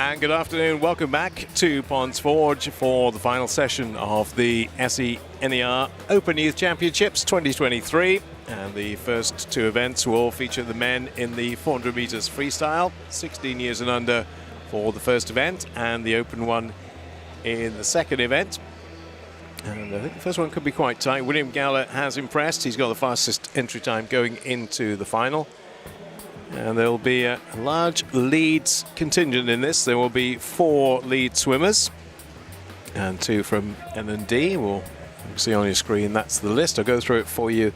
And good afternoon. Welcome back to Ponds Forge for the final session of the SENER Open Youth Championships 2023. And the first two events will feature the men in the 400 meters freestyle, 16 years and under for the first event, and the open one in the second event. And I think the first one could be quite tight. William Gowler has impressed. He's got the fastest entry time going into the final. And there will be a large leads contingent in this. There will be 4 lead swimmers and 2 from N&D. We'll see on your screen, that's the list. I'll go through it for you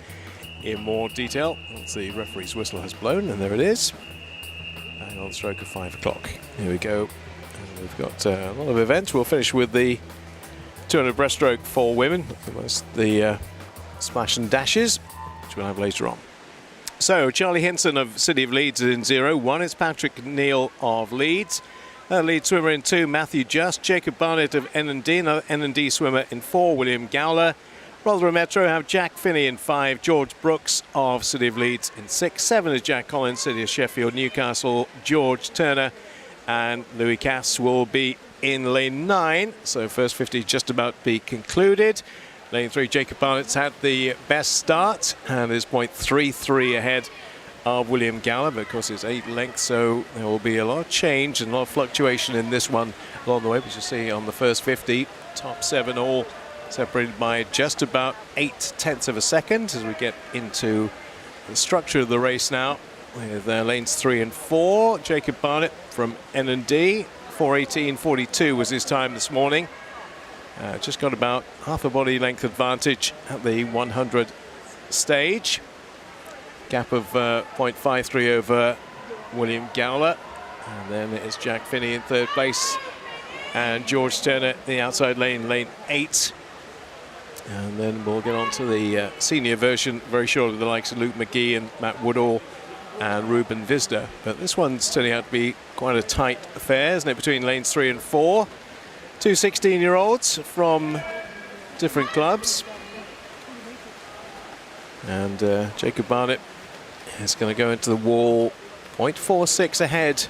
in more detail once the referee's whistle has blown, and there it is. And on the stroke of 5 o'clock. Here we go. And we've got a lot of events. We'll finish with the 200 breaststroke for women, the splash and dashes, which we'll have later on. So Charlie Hinson of City of Leeds is in 0-1. It's Patrick Neal of Leeds. Lead swimmer in 2, Matthew Just. Jacob Barnett of N&D, another N&D swimmer in 4, William Gowler. Rotherham Metro have Jack Finney in 5, George Brooks of City of Leeds in 6. 7 is Jack Collins, City of Sheffield, Newcastle, George Turner, and Louis Cass will be in lane 9. So first 50 just about to be concluded. Lane 3, Jacob Barnett's had the best start and is 0.33 ahead of William Gowler, but of course it's 8 lengths, so there will be a lot of change and a lot of fluctuation in this one along the way. But you see on the first 50, top 7 all separated by just about 0.8 of a second as we get into the structure of the race now with lanes 3 and 4. Jacob Barnett from N&D, 4:18.42 was his time this morning. Just got about half a body length advantage at the 100 stage. Gap of 0.53 over William Gowler. And then it's Jack Finney in 3rd place. And George Turner, the outside lane, lane 8. And then we'll get on to the senior version very shortly, the likes of Luke McGee and Matt Woodall and Ruben Visda. But this one's turning out to be quite a tight affair, isn't it, between lanes 3 and 4. 2 16-year-olds from different clubs. And Jacob Barnett is going to go into the wall 0.46 ahead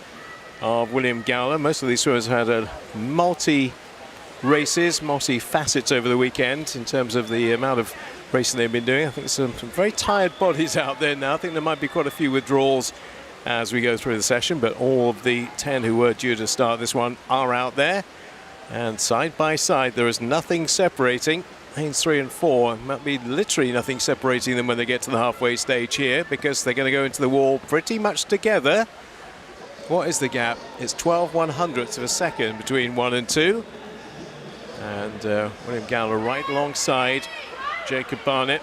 of William Gowler. Most of these swimmers had a multi-races, multi-facets over the weekend in terms of the amount of racing they've been doing. I think some very tired bodies out there now. I think there might be quite a few withdrawals as we go through the session, but all of the 10 who were due to start this one are out there. And side by side, there is nothing separating lanes 3 and 4. Might be literally nothing separating them when they get to the halfway stage here, because they're going to go into the wall pretty much together. What is the gap? It's 12/100ths of a second between 1 and 2. And William Gowler right alongside Jacob Barnett.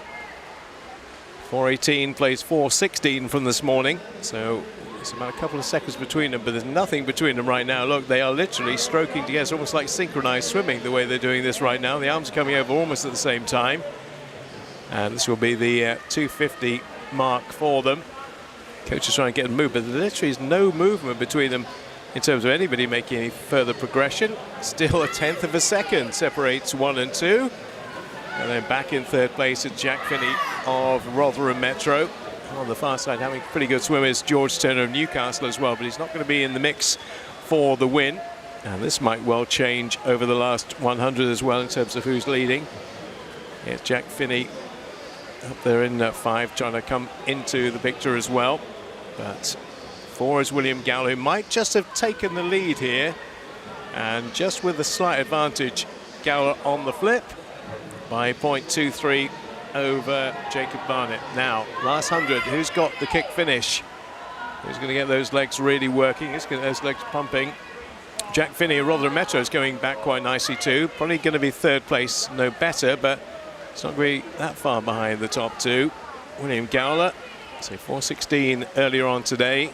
4:18 plays 4:16 from this morning. So it's about a couple of seconds between them, but there's nothing between them right now. Look, they are literally stroking together. It's almost like synchronized swimming the way they're doing this right now. The arms are coming over almost at the same time. And this will be the 250 mark for them. Coach is trying to get them moved, but there literally is no movement between them in terms of anybody making any further progression. Still 1/10 of a second separates 1 and 2. And then back in 3rd place is Jack Finney of Rotherham Metro. On the far side, having pretty good swimmers, George Turner of Newcastle as well, but he's not going to be in the mix for the win. And this might well change over the last 100 as well in terms of who's leading. It's Jack Finney up there in 5, trying to come into the picture as well. But 4 is William Gowler, who might just have taken the lead here. And just with a slight advantage, Gowler on the flip by 0.23 over Jacob Barnett. Now, last 100, who's got the kick finish? Who's going to get those legs really working? Who's going to get those legs pumping? Jack Finney of Rotherham Metro is going back quite nicely too. Probably going to be 3rd place, no better, but it's not going to be that far behind the top 2. William Gowler, say 4:16 earlier on today,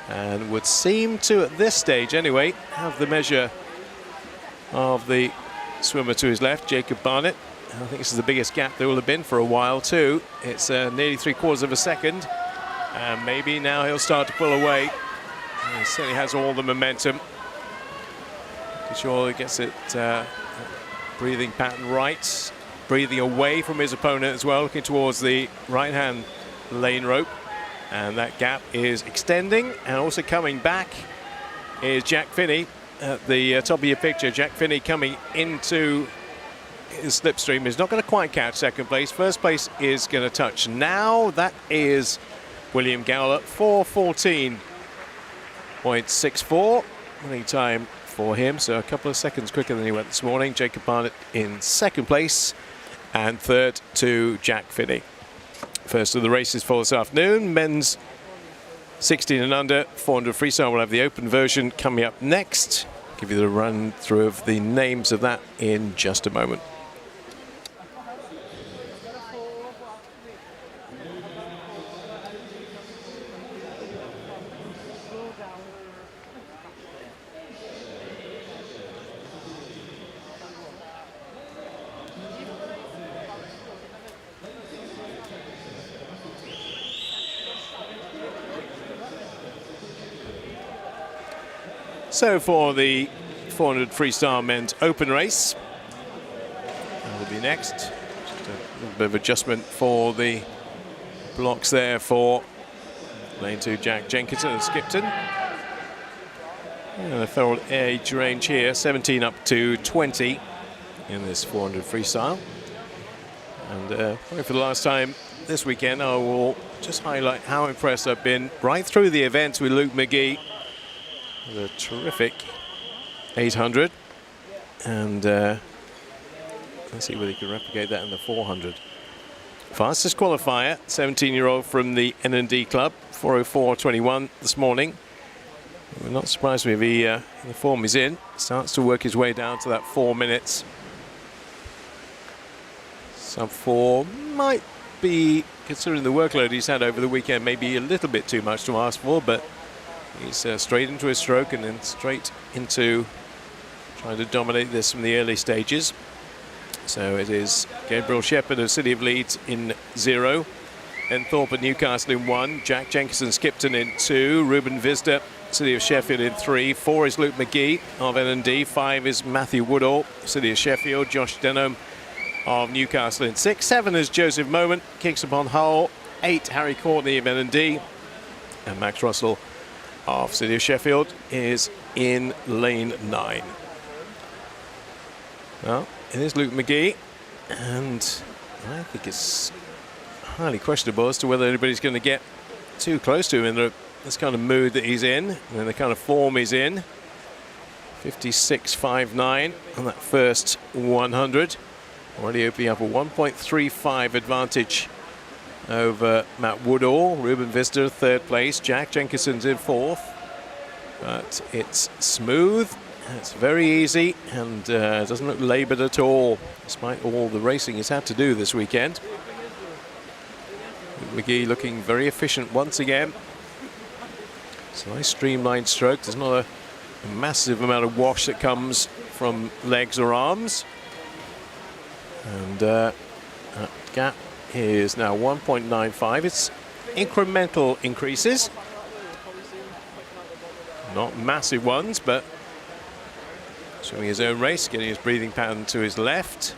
and would seem to, at this stage anyway, have the measure of the swimmer to his left, Jacob Barnett. I think this is the biggest gap there will have been for a while too. It's nearly 3/4 of a second, and maybe now he'll start to pull away. He certainly has all the momentum. Sure, he gets it breathing pattern right, breathing away from his opponent as well, looking towards the right-hand lane rope, and that gap is extending. And also coming back is Jack Finney at the top of your picture. Jack Finney coming into his slipstream is not going to quite catch second place. First place is going to touch now. That is William Gowler, 4:14.64 winning time for him, so a couple of seconds quicker than he went this morning. Jacob Barnett in second place, and third to Jack Finney. First of the races for this afternoon, men's 16 and under 400 freestyle. We'll have the open version coming up next. Give you the run through of the names of that in just a moment. So for the 400 freestyle men's open race, that will be next. Just a little bit of adjustment for the blocks there for lane 2 Jack Jenkinson and Skipton. And the third age range here, 17 up to 20 in this 400 freestyle. And for the last time this weekend, I will just highlight how impressed I've been right through the events with Luke McGee. A terrific 800, and let's see whether he can replicate that in the 400. Fastest qualifier, 17-year-old from the N&D Club, 4:04.21 this morning. We're not surprised if he, the form he's in, starts to work his way down to that 4 minutes. Sub 4 might be, considering the workload he's had over the weekend, maybe a little bit too much to ask for, but he's straight into his stroke and then straight into trying to dominate this from the early stages. So it is Gabriel Shepherd of City of Leeds in 0, and Thorpe at Newcastle in 1, Jack Jenkinson Skipton in 2, Ruben Visder, City of Sheffield in 3, 4 is Luke McGee of N&D, 5 is Matthew Woodall, City of Sheffield, Josh Denholm of Newcastle in 6, 7 is Joseph Moment, Kings upon Hull, 8 Harry Courtney of N&D, and Max Russell of City of Sheffield is in lane 9. Well, it is Luke McGee, and I think it's highly questionable as to whether anybody's going to get too close to him in this kind of mood that he's in and the kind of form he's in. 56.59 on that first 100, already opening up a 1.35 advantage over Matt Woodall. Ruben Visder third place, Jack Jenkinson's in 4th, but it's smooth, it's very easy, and doesn't look laboured at all despite all the racing he's had to do this weekend. McGee looking very efficient once again. It's a nice streamlined stroke. There's not a massive amount of wash that comes from legs or arms, and that gap is now 1.95. It's incremental increases, not massive ones, but showing his own race, getting his breathing pattern to his left.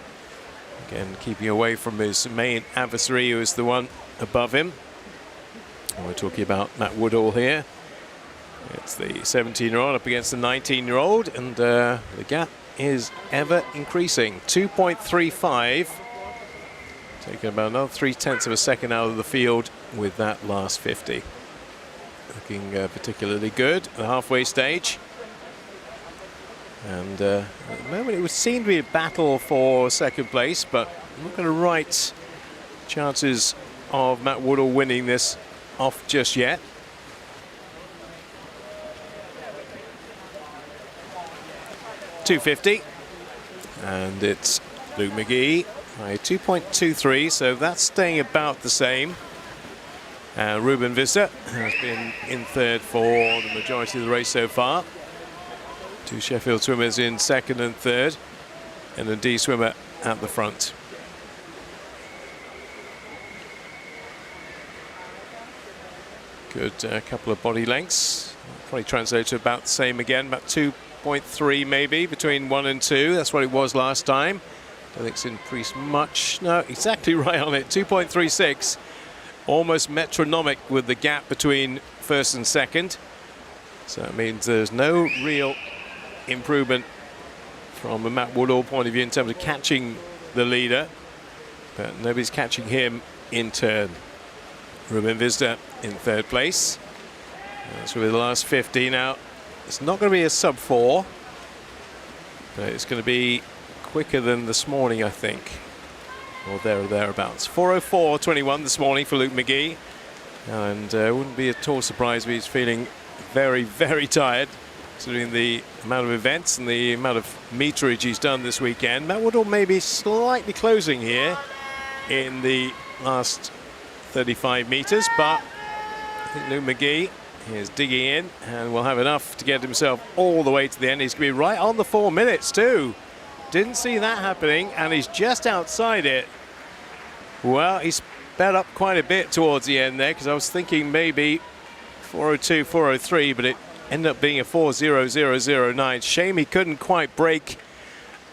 Again, keeping away from his main adversary, who is the one above him. And we're talking about Matt Woodall here. It's the 17-year-old up against the 19-year-old, and the gap is ever increasing. 2.35. Taking about another 0.3 of a second out of the field with that last 50. Looking particularly good at the halfway stage. And at the moment it would seem to be a battle for second place, but I'm not going to write chances of Matt Woodall winning this off just yet. .250, and it's Luke McGee by 2.23, so that's staying about the same. Ruben Visser has been in third for the majority of the race so far. 2 Sheffield swimmers in second and third, and a D swimmer at the front. Good couple of body lengths. Probably translates to about the same again, about 2.3 maybe between 1 and 2. That's what it was last time. I don't think it's increased much. No, exactly right on it. 2.36. Almost metronomic with the gap between first and second. So that means there's no real improvement from a Matt Woodall point of view in terms of catching the leader, but nobody's catching him in turn. Ruben Vizda in third place. So with the last 50 now, it's not going to be a sub 4, but it's going to be quicker than this morning, I think, or there or thereabouts. 4:04.21 this morning for Luke McGee, and wouldn't be at all surprised if he's feeling very, very tired, considering the amount of events and the amount of meterage he's done this weekend. Matt Woodall maybe slightly closing here in the last 35 meters, but I think Luke McGee is digging in and will have enough to get himself all the way to the end. He's going to be right on the 4 minutes too. Didn't see that happening, and he's just outside it. Well, he's sped up quite a bit towards the end there, because I was thinking maybe 4:02, 4:03, but it ended up being a 4:00.09. Shame he couldn't quite break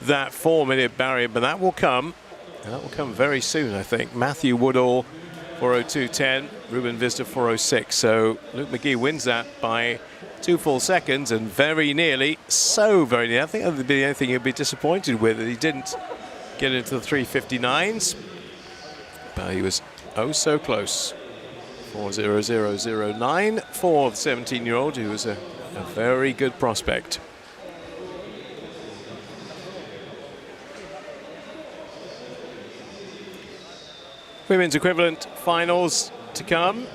that 4-minute barrier, but that will come, and that will come very soon, I think. Matthew Woodall, 4:02.10, Ruben Vizda 4:06. So Luke McGee wins that by 2 full seconds, and very nearly, so very nearly. I think that would be the only thing he'd be disappointed with, that he didn't get into the 3:59s, but he was oh so close. 4:00.09 for the 17-year-old, who was a very good prospect. Women's equivalent finals to come.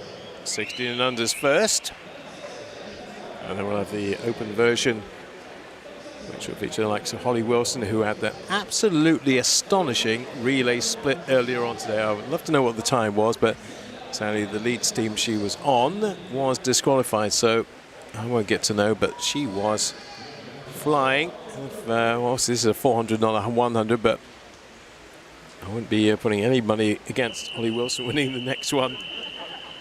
16 and unders first. And then we'll have the open version, which will feature the likes of Holly Wilson, who had that absolutely astonishing relay split earlier on today. I would love to know what the time was, but sadly the lead team she was on was disqualified, so I won't get to know, but she was flying. Well, this is a $400, not a 100, but I wouldn't be putting any money against Holly Wilson winning the next one.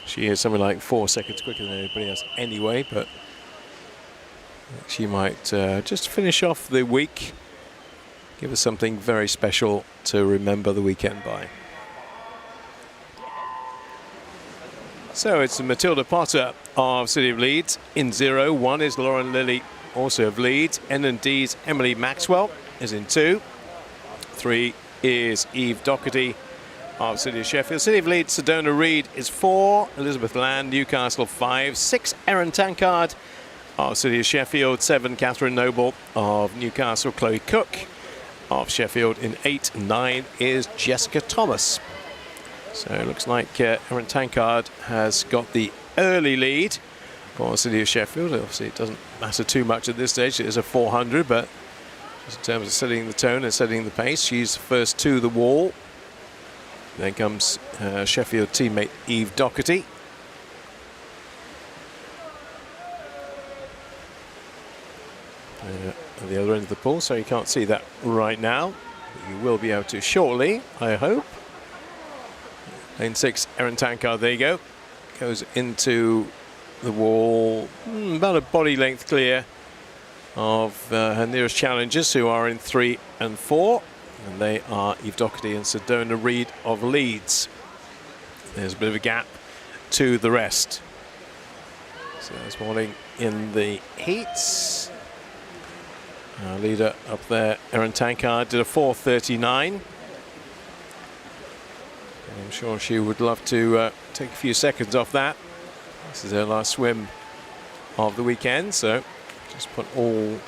She is something like 4 seconds quicker than anybody else anyway, but she might just finish off the week, give us something very special to remember the weekend by. So it's Matilda Potter of City of Leeds in 0. 1 is Lauren Lilly, also of Leeds. N&D's Emily Maxwell is in 2. 3 is Eve Doherty of City of Sheffield. City of Leeds, Sedona Reid is 4. Elizabeth Land, Newcastle 5. 6, Erin Tankard of City of Sheffield. 7, Catherine Noble of Newcastle. Chloe Cook of Sheffield in 8. 9 is Jessica Thomas. So it looks like Erin Tankard has got the early lead for City of Sheffield. Obviously it doesn't matter too much at this stage. It is a 400, but in terms of setting the tone and setting the pace, she's first to the wall. Then comes Sheffield teammate Eve Doherty. At the other end of the pool, so you can't see that right now. You will be able to shortly, I hope. Lane 6, Erin Tankard, there you go. Goes into the wall, about a body length clear of her nearest challengers, who are in 3 and 4. And they are Eve Doherty and Sedona Reid of Leeds. There's a bit of a gap to the rest. So this morning in the heats, our leader up there, Erin Tankard, did a 4:39. I'm sure she would love to take a few seconds off that. This is her last swim of the weekend, so just put all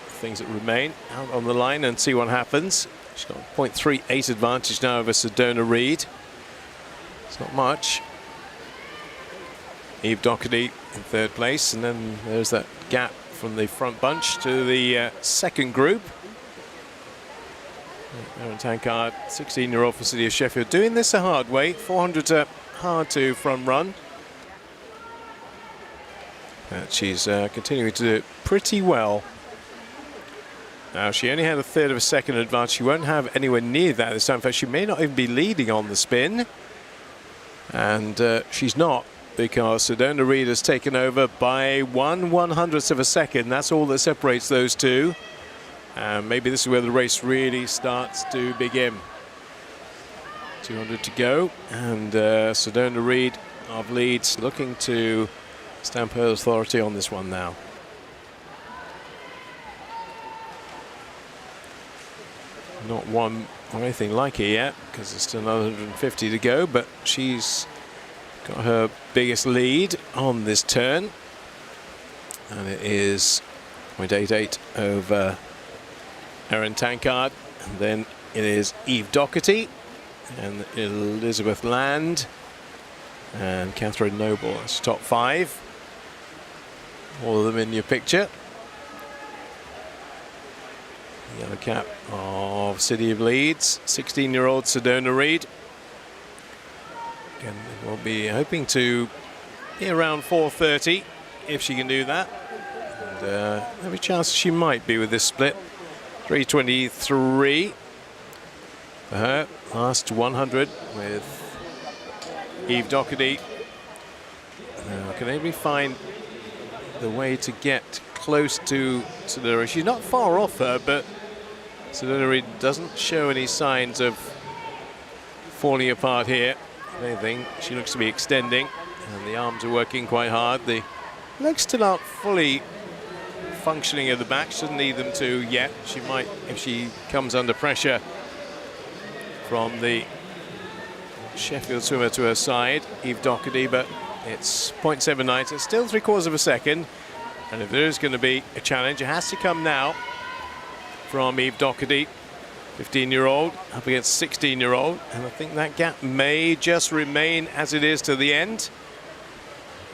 things that remain out on the line and see what happens. She's got a 0.38 advantage now over Sedona Reid. It's not much. Eve Doherty in 3rd place, and then there's that gap from the front bunch to the second group. Erin Tankard, 16-year-old for City of Sheffield, doing this the hard way. 400's a hard to front run. But she's continuing to do it pretty well. Now, she only had a 1/3 of a second advance. She won't have anywhere near that this time. In fact, she may not even be leading on the spin. And she's not, because Sedona Reid has taken over by 1/100th of a second. That's all that separates those two. And maybe this is where the race really starts to begin. 200 to go, and Sedona Reid of Leeds looking to stamp her authority on this one now. not won or anything like it yet because there's still another 150 to go, but she's got her biggest lead on this turn, and it is 0.88 over Erin Tankard, and then it is Eve Doherty and Elizabeth Land and Catherine Noble. That's top 5, all of them in your picture. Yellow cap of City of Leeds, 16-year-old Sedona Reid. Again, we'll be hoping to be around 4:30 if she can do that. And every chance she might be with this split. 3:23 for her. Last 100 with Eve Doherty. Now, can anybody find the way to get close to Sedona? She's not far off her, but Sedona Reid doesn't show any signs of falling apart here. If anything, she looks to be extending, and the arms are working quite hard. The legs still aren't fully functioning at the back. She doesn't need them to yet. She might if she comes under pressure from the Sheffield swimmer to her side, Eve Doherty, but it's 0.79, so it's still 3/4 of a second. And if there is going to be a challenge, it has to come now from Eve Doherty, 15-year-old up against 16-year-old, and I think that gap may just remain as it is to the end.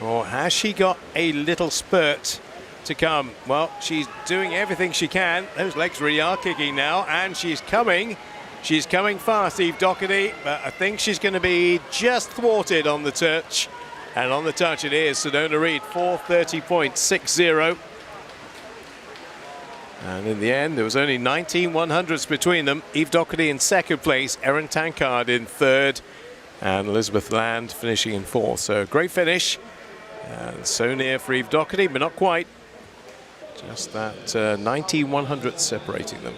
Or has she got a little spurt to come? Well, she's doing everything she can. Those legs really are kicking now, and she's coming. She's coming fast, Eve Doherty, but I think she's going to be just thwarted on the touch. And on the touch it is Sedona Reid, 4:30.60. And in the end, there was only 19 100s between them. Eve Doherty in second place, Erin Tankard in third, and Elizabeth Land finishing in fourth. So great finish, and so near for Eve Doherty, but not quite. Just that 19 100s separating them.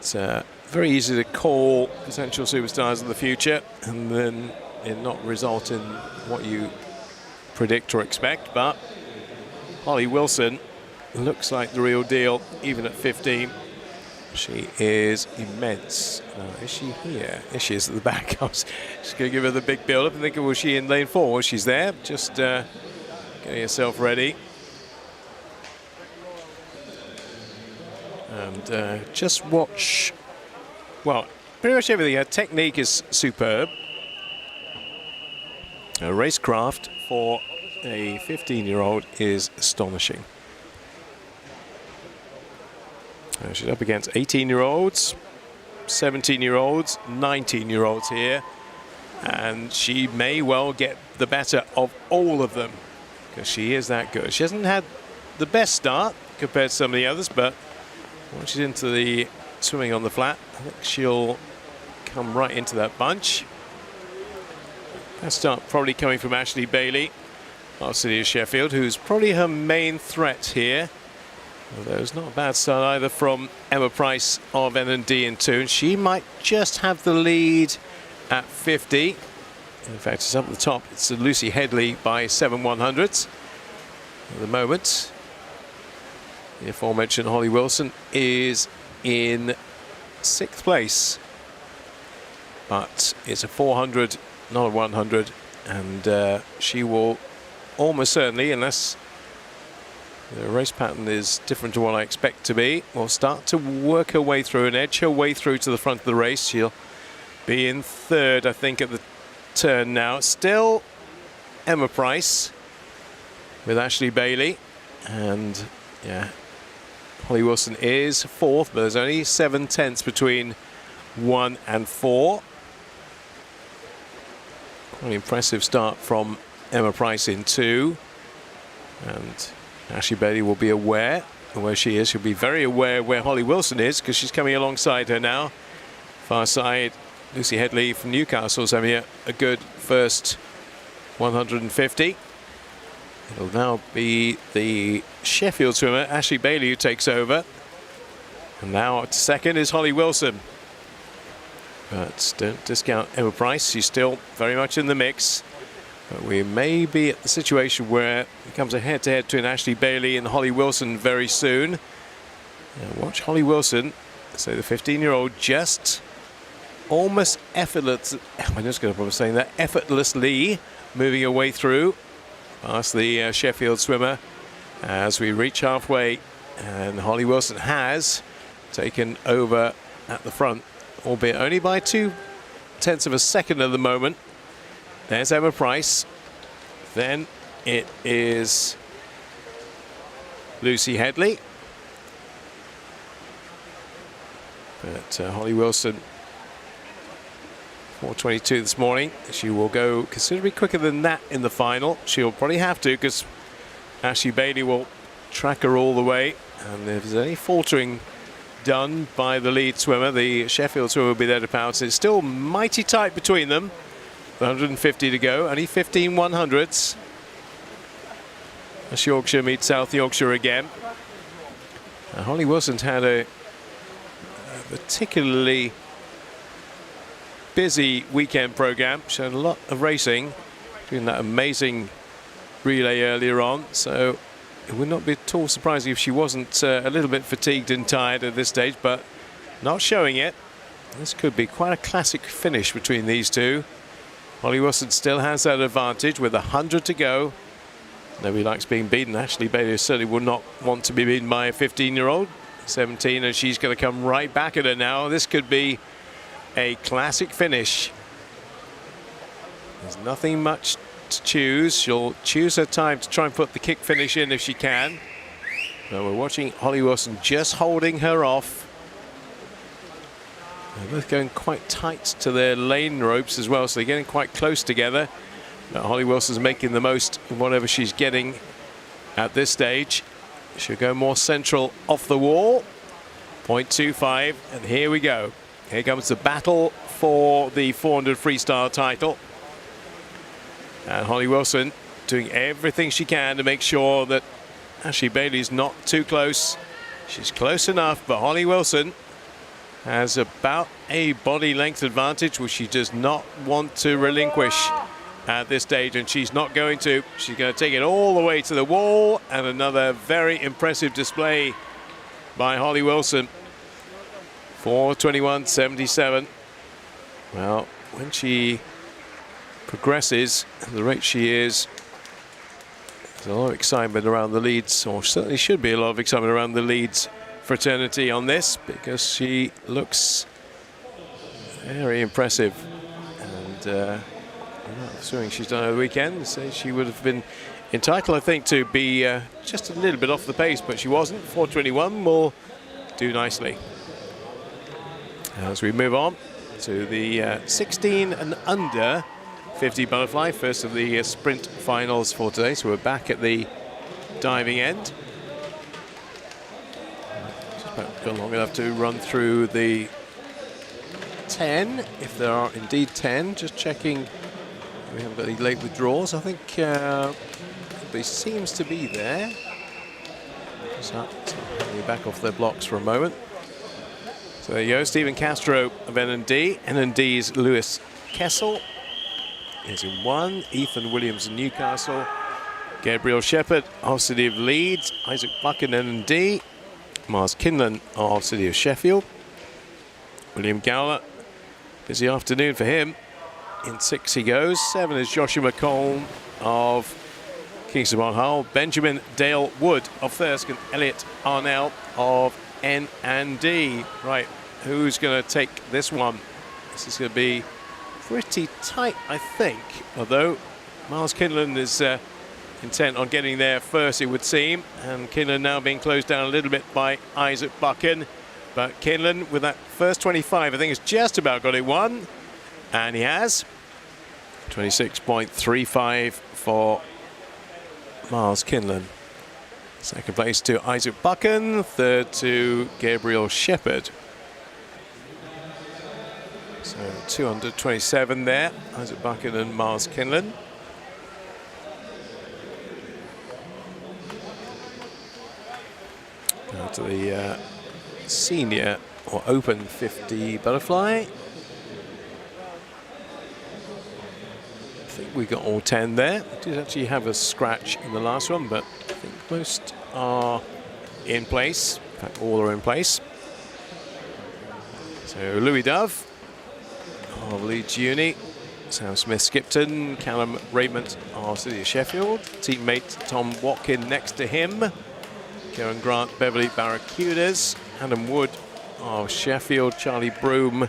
It's very easy to call potential superstars of the future and then it not result in what you predict or expect, but Holly Wilson looks like the real deal, even at 15. She is immense. Is she here? There she is at the back. I was just going to give her the big build-up and thinking, was she in lane 4? Well, she's there, just getting herself ready. And just watch, well, pretty much everything. Her technique is superb. Her racecraft for a 15-year-old is astonishing. She's up against 18-year-olds, 17-year-olds, 19-year-olds here. And she may well get the better of all of them because she is that good. She hasn't had the best start compared to some of the others, but once she's into the swimming on the flat, I think she'll come right into that bunch. That start probably coming from Ashley Bailey of City of Sheffield, who's probably her main threat here. Although it's not a bad start either from Emma Price of N&D in 2. And she might just have the lead at 50. In fact, it's up at the top. It's Lucy Headley by 7 100ths at the moment. The aforementioned Holly Wilson is in 6th place, but it's a 400, not a 100, and she will almost certainly, unless the race pattern is different to what I expect to be, will start to work her way through and edge her way through to the front of the race. She'll be in 3rd, I think, at the turn now. Still Emma Price with Ashley Bailey, and yeah, Holly Wilson is 4th, but there's only 7 tenths between 1 and 4. Quite an impressive start from Emma Price in 2. And Ashley Bailey will be aware of where she is. She'll be very aware where Holly Wilson is because she's coming alongside her now. Far side, Lucy Headley from Newcastle's having a good first 150. It'll now be the Sheffield swimmer, Ashley Bailey, who takes over. And now at 2nd is Holly Wilson. But don't discount Emma Price. She's still very much in the mix. But we may be at the situation where it becomes a head-to-head between Ashley Bailey and Holly Wilson very soon. Now watch Holly Wilson, so the 15-year-old, just almost effortlessly moving her way through past the Sheffield swimmer as we reach halfway, and Holly Wilson has taken over at the front, albeit only by 0.2 of a second at the moment. There's Emma Price. Then it is Lucy Headley. But Holly Wilson, 4:22 this morning. She will go considerably quicker than that in the final. She'll probably have to, because Ashley Bailey will track her all the way. And if there's any faltering done by the lead swimmer, the Sheffield swimmer will be there to pounce. It's still mighty tight between them. 150 to go, only 15 100ths. West Yorkshire meets South Yorkshire again. Holly Wilson's had a particularly busy weekend programme. She had a lot of racing, doing that amazing relay earlier on, so it would not be at all surprising if she wasn't a little bit fatigued and tired at this stage, but not showing it. This could be quite a classic finish between these two. Holly Wilson still has that advantage with 100 to go. Nobody likes being beaten. Ashley Bailey certainly would not want to be beaten by a 15-year-old. 17, and she's going to come right back at her now. This could be a classic finish. There's nothing much to choose. She'll choose her time to try and put the kick finish in if she can. Now we're watching Holly Wilson just holding her off. They're both going quite tight to their lane ropes as well, so they're getting quite close together. But Holly Wilson's making the most of whatever she's getting at this stage. She'll go more central off the wall. 0.25, and here we go. Here comes the battle for the 400 freestyle title. And Holly Wilson doing everything she can to make sure that Ashley Bailey's not too close. She's close enough, but Holly Wilson has about a body length advantage, which she does not want to relinquish at this stage, and she's not going to. She's going to take it all the way to the wall, and another very impressive display by Holly Wilson. 4:21.77. Well, when she progresses at the rate she is, there's a lot of excitement around the Leeds, or certainly should be a lot of excitement around the Leeds fraternity on this, because she looks very impressive. And the swimming she's done over the weekend, so she would have been entitled, I think, to be just a little bit off the pace, but she wasn't. 4:21 will do nicely. As we move on to the 16 and under 50 butterfly, first of the sprint finals for today. So we're back at the diving end. Just about gone long enough to run through the 10, if there are indeed 10. Just checking we haven't got any late withdrawals. I think there seems to be there. Just back off their blocks for a moment. So there you go, Stephen Castro of NND. NND's Lewis Kessel is in 1. Ethan Williams of Newcastle. Gabriel Shepherd of City of Leeds. Isaac Buchan, NND. Mars Kinlan of City of Sheffield. William Gowler, busy afternoon for him. In 6 he goes. 7 is Joshua McComb of Kingston upon Hull. Benjamin Dale Wood of Thirsk, and Elliot Arnell of N&D. Right, who's going to take this one? This is going to be pretty tight, I think. Although Miles Kinlan is intent on getting there first, it would seem. And Kinlan now being closed down a little bit by Isaac Buchan. But Kinlan, with that first 25, I think has just about got it won. And he has. 26.35 for Miles Kinlan. Second place to Isaac Buchan, third to Gabriel Shepherd. So 227 there, Isaac Buchan and Miles Kinlan. Now to the senior or open 50 butterfly. think we got all 10 there. We did actually have a scratch in the last one, but I think most are in place. In fact, all are in place. So Louis Dove of Leeds Uni, Sam Smith-Skipton, Callum Raymond of City of Sheffield, teammate Tom Watkin next to him, Kieran Grant, Beverley Barracudas, Adam Wood of Sheffield, Charlie Broom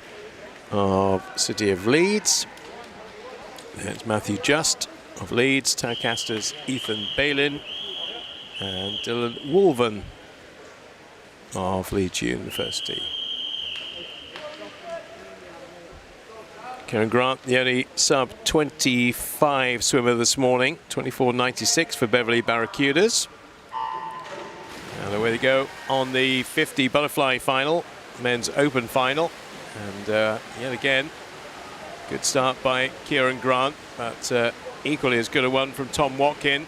of City of Leeds. There's Matthew Just of Leeds, Tadcaster's Ethan Bailin, and Dylan Wolven of Leeds Uni, the first tee. Kieran Grant, the only sub-25 swimmer this morning, 24.96 for Beverley Barracudas. And away they go on the 50 butterfly final, men's open final. And yet again, good start by Kieran Grant, but equally as good a one from Tom Watkin.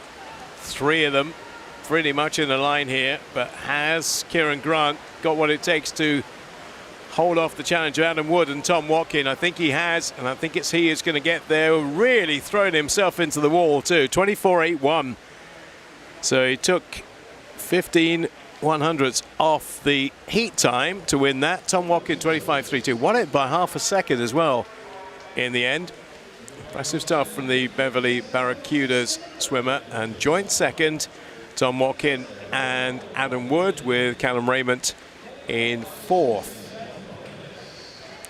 Three of them pretty much in the line here, but has Kieran Grant got what it takes to hold off the challenge of Adam Wood and Tom Watkin? I think he has, and I think he is going to get there. Really thrown himself into the wall too. 24.81. So he took 15 100ths off the heat time to win that. Tom Watkin 25.32. Won it by half a second as well in the end. Impressive stuff from the Beverley Barracudas swimmer. And joint second, Tom Watkin and Adam Wood, with Callum Raymond in fourth.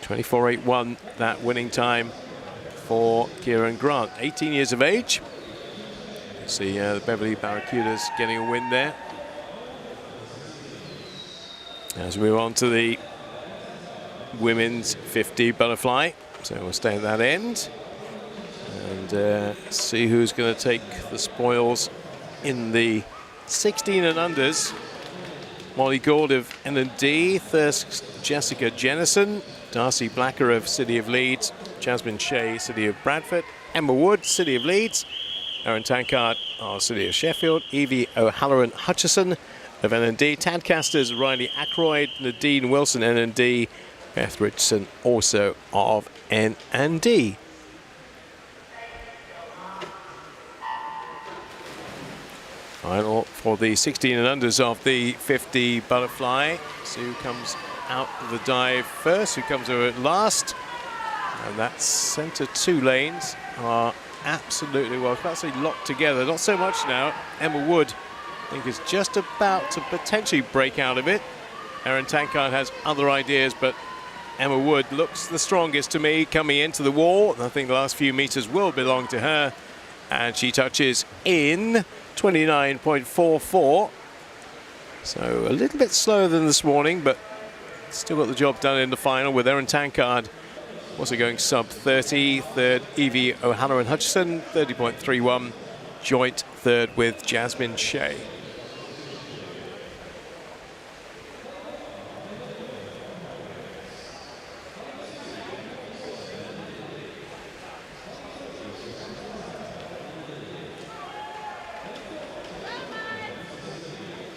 24.81, that winning time for Kieran Grant. 18 years of age. You see the Beverley Barracudas getting a win there. As we move on to the women's 50 butterfly. So we'll stay at that end and see who's going to take the spoils in the 16 and unders. Molly Gould of N&D, Thirsk Jessica Jennison, Darcy Blacker of City of Leeds, Jasmine Shea, City of Bradford, Emma Wood, City of Leeds, Erin Tankard of City of Sheffield, Evie O'Halloran Hutchison of N&D, Tadcasters Riley Ackroyd, Nadine Wilson, N&D, Beth Richardson also of N&D. Final for the 16 and unders of the 50 butterfly. See who comes out of the dive first, who comes over at last. And that centre two lanes are absolutely, well, that's locked together. Not so much now. Emma Wood, I think, is just about to potentially break out of it. Erin Tankard has other ideas, but Emma Wood looks the strongest to me coming into the wall. I think the last few meters will belong to her. And she touches in 29.44. So a little bit slower than this morning, but still got the job done in the final, with Erin Tankard also going sub 30. Third, Evie O'Halloran Hutchison, 30.31. Joint third with Jasmine Shea.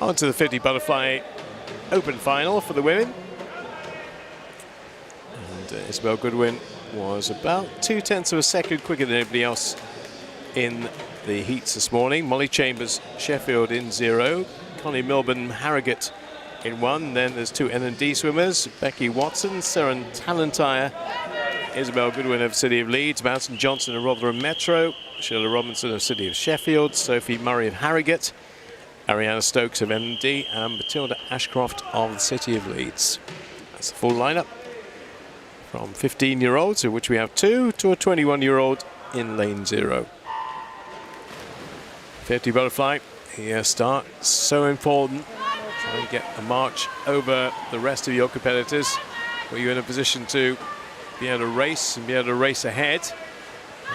On to the 50 butterfly open final for the women. And Isabel Goodwin was about 0.2 of a second quicker than anybody else in the heats this morning. Molly Chambers, Sheffield in 0. Connie Milburn, Harrogate in 1. Then there's two N&D swimmers, Becky Watson, Seren Talentire, Isabel Goodwin of City of Leeds, Mountain Johnson of Rotherham Metro, Sheila Robinson of City of Sheffield, Sophie Murray of Harrogate, Ariana Stokes of N&D, and Matilda Ashcroft of the City of Leeds. That's the full lineup, from 15-year-olds, of which we have 2, to a 21-year-old in lane 0. 50 butterfly, the start, so important. Try and get a march over the rest of your competitors, where you're in a position to be able to race and be able to race ahead.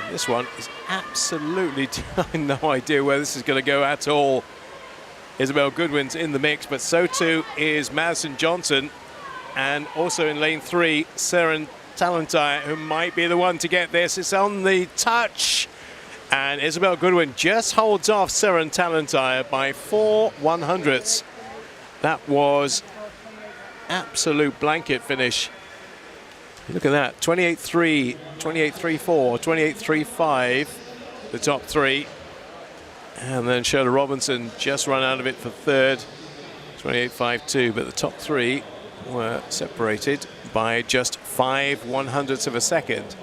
And this one is absolutely, I have no idea where this is going to go at all. Isabel Goodwin's in the mix, but so too is Madison Johnson. And also in lane 3, Seren Talentire, who might be the one to get this. It's on the touch. And Isabel Goodwin just holds off Seren Talentire by 4 100ths. That was absolute blanket finish. Look at that, 28.3, 28.34, 28.35. the top three. And then Shona Robinson just run out of it for third, 28.52. But the top three were separated by just 5/100ths of a second.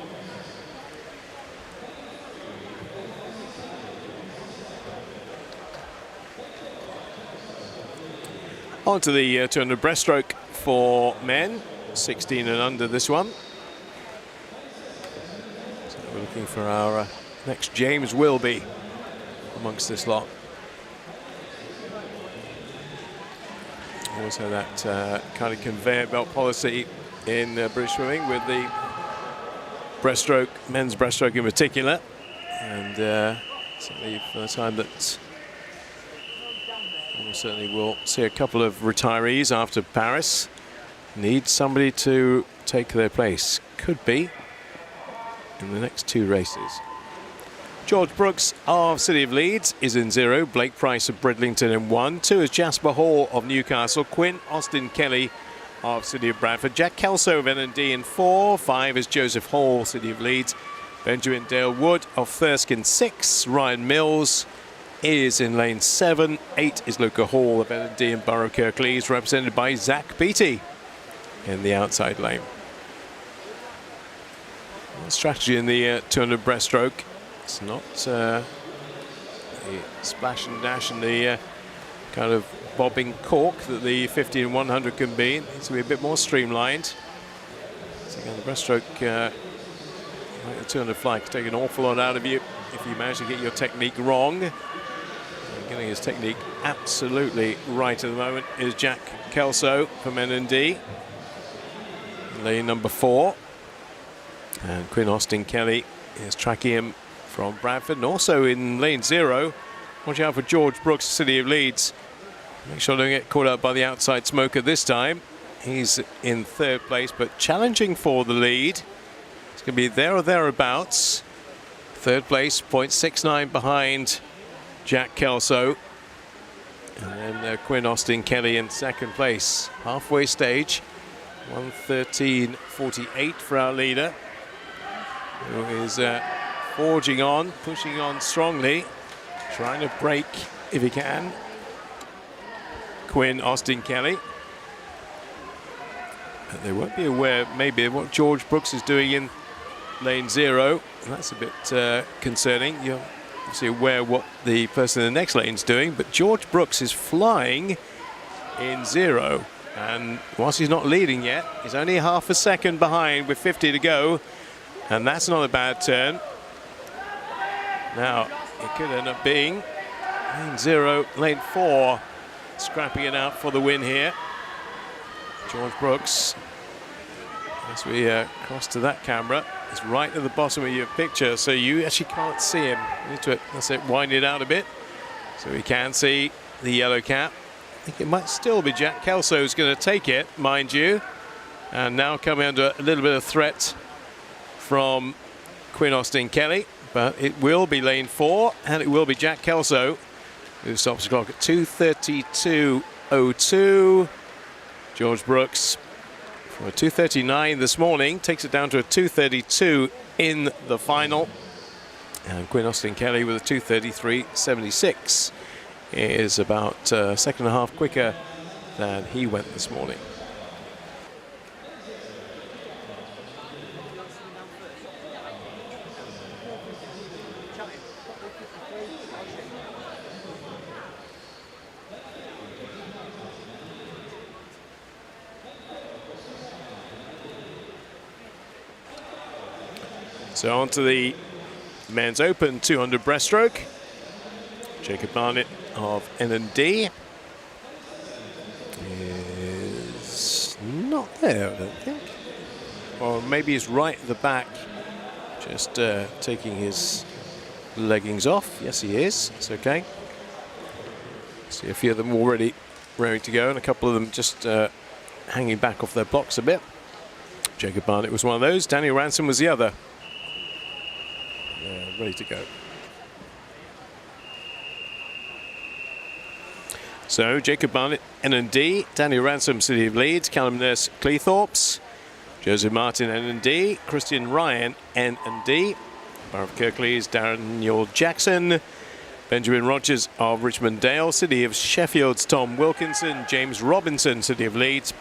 On to the 200 breaststroke for men, 16 and under this one. So we're looking for our next James Wilby amongst this lot. Also that kind of conveyor belt policy in British swimming with the breaststroke, men's breaststroke in particular. And certainly for the time that we certainly will see a couple of retirees after Paris need somebody to take their place. Could be in the next two races. George Brooks of City of Leeds is in 0. Blake Price of Bridlington in 1. 2 is Jasper Hall of Newcastle. Quinn Austin Kelly of City of Bradford. Jack Kelso of N&D in 4. 5 is Joseph Hall, City of Leeds. Benjamin Dale Wood of Thirsk in 6. Ryan Mills is in lane 7. 8 is Luca Hall of N&D and Borough Kirklees, represented by Zach Beattie in the outside lane. Strategy in the 200 breaststroke. It's not the splash and dash and the kind of bobbing cork that the 50 and 100 can be. It needs to be a bit more streamlined. So again, the breaststroke, like the 200 fly, can take an awful lot out of you if you manage to get your technique wrong. And getting his technique absolutely right at the moment is Jack Kelso from N&D, lane number 4. And Quinn Austin Kelly is tracking him from Bradford. And also in lane 0, watch out for George Brooks, City of Leeds. Make sure don't get caught up by the outside smoker this time. He's in 3rd place, but challenging for the lead. It's going to be there or thereabouts. 3rd place, 0.69 behind Jack Kelso. And then Quinn Austin Kelly in 2nd place. Halfway stage, 1:13.48 for our leader, who is forging on, pushing on strongly, trying to break, if he can, Quinn Austin Kelly. But they won't be aware maybe of what George Brooks is doing in lane 0. That's a bit concerning. You're obviously aware what the person in the next lane is doing, but George Brooks is flying in 0. And whilst he's not leading yet, he's only half a second behind with 50 to go. And that's not a bad turn. Now, it could end up being lane 0, lane 4, scrapping it out for the win here. George Brooks, as we cross to that camera, is right at the bottom of your picture, so you actually can't see him. You need to, that's it, wind it out a bit, so we can see the yellow cap. I think it might still be Jack Kelso who's going to take it, mind you. And now coming under a little bit of threat from Quinn Austin Kelly, but it will be lane 4, and it will be Jack Kelso who stops the clock at 2:32.02. George Brooks from a 2:39 this morning takes it down to a 2:32 in the final, and Quinn Austin Kelly with a 2:33.76 is about a second and a half quicker than he went this morning. So on to the men's open 200 breaststroke. Jacob Barnett of N&D is not there, I don't think. Or maybe he's right at the back, just taking his leggings off. Yes, he is. It's okay. See a few of them already ready to go, and a couple of them just hanging back off their blocks a bit. Jacob Barnett was one of those. Daniel Ransom was the other. Ready to go. So Jacob Barnett, N&D, Daniel Ransom, City of Leeds, Callum Nurse, Cleethorpes, Joseph Martin, N&D, Christian Ryan, N&D, Borough of Kirklees, Daniel Jackson. Benjamin Rogers of Richmond Dale. City of Sheffield's Tom Wilkinson. James Robinson, City of Leeds.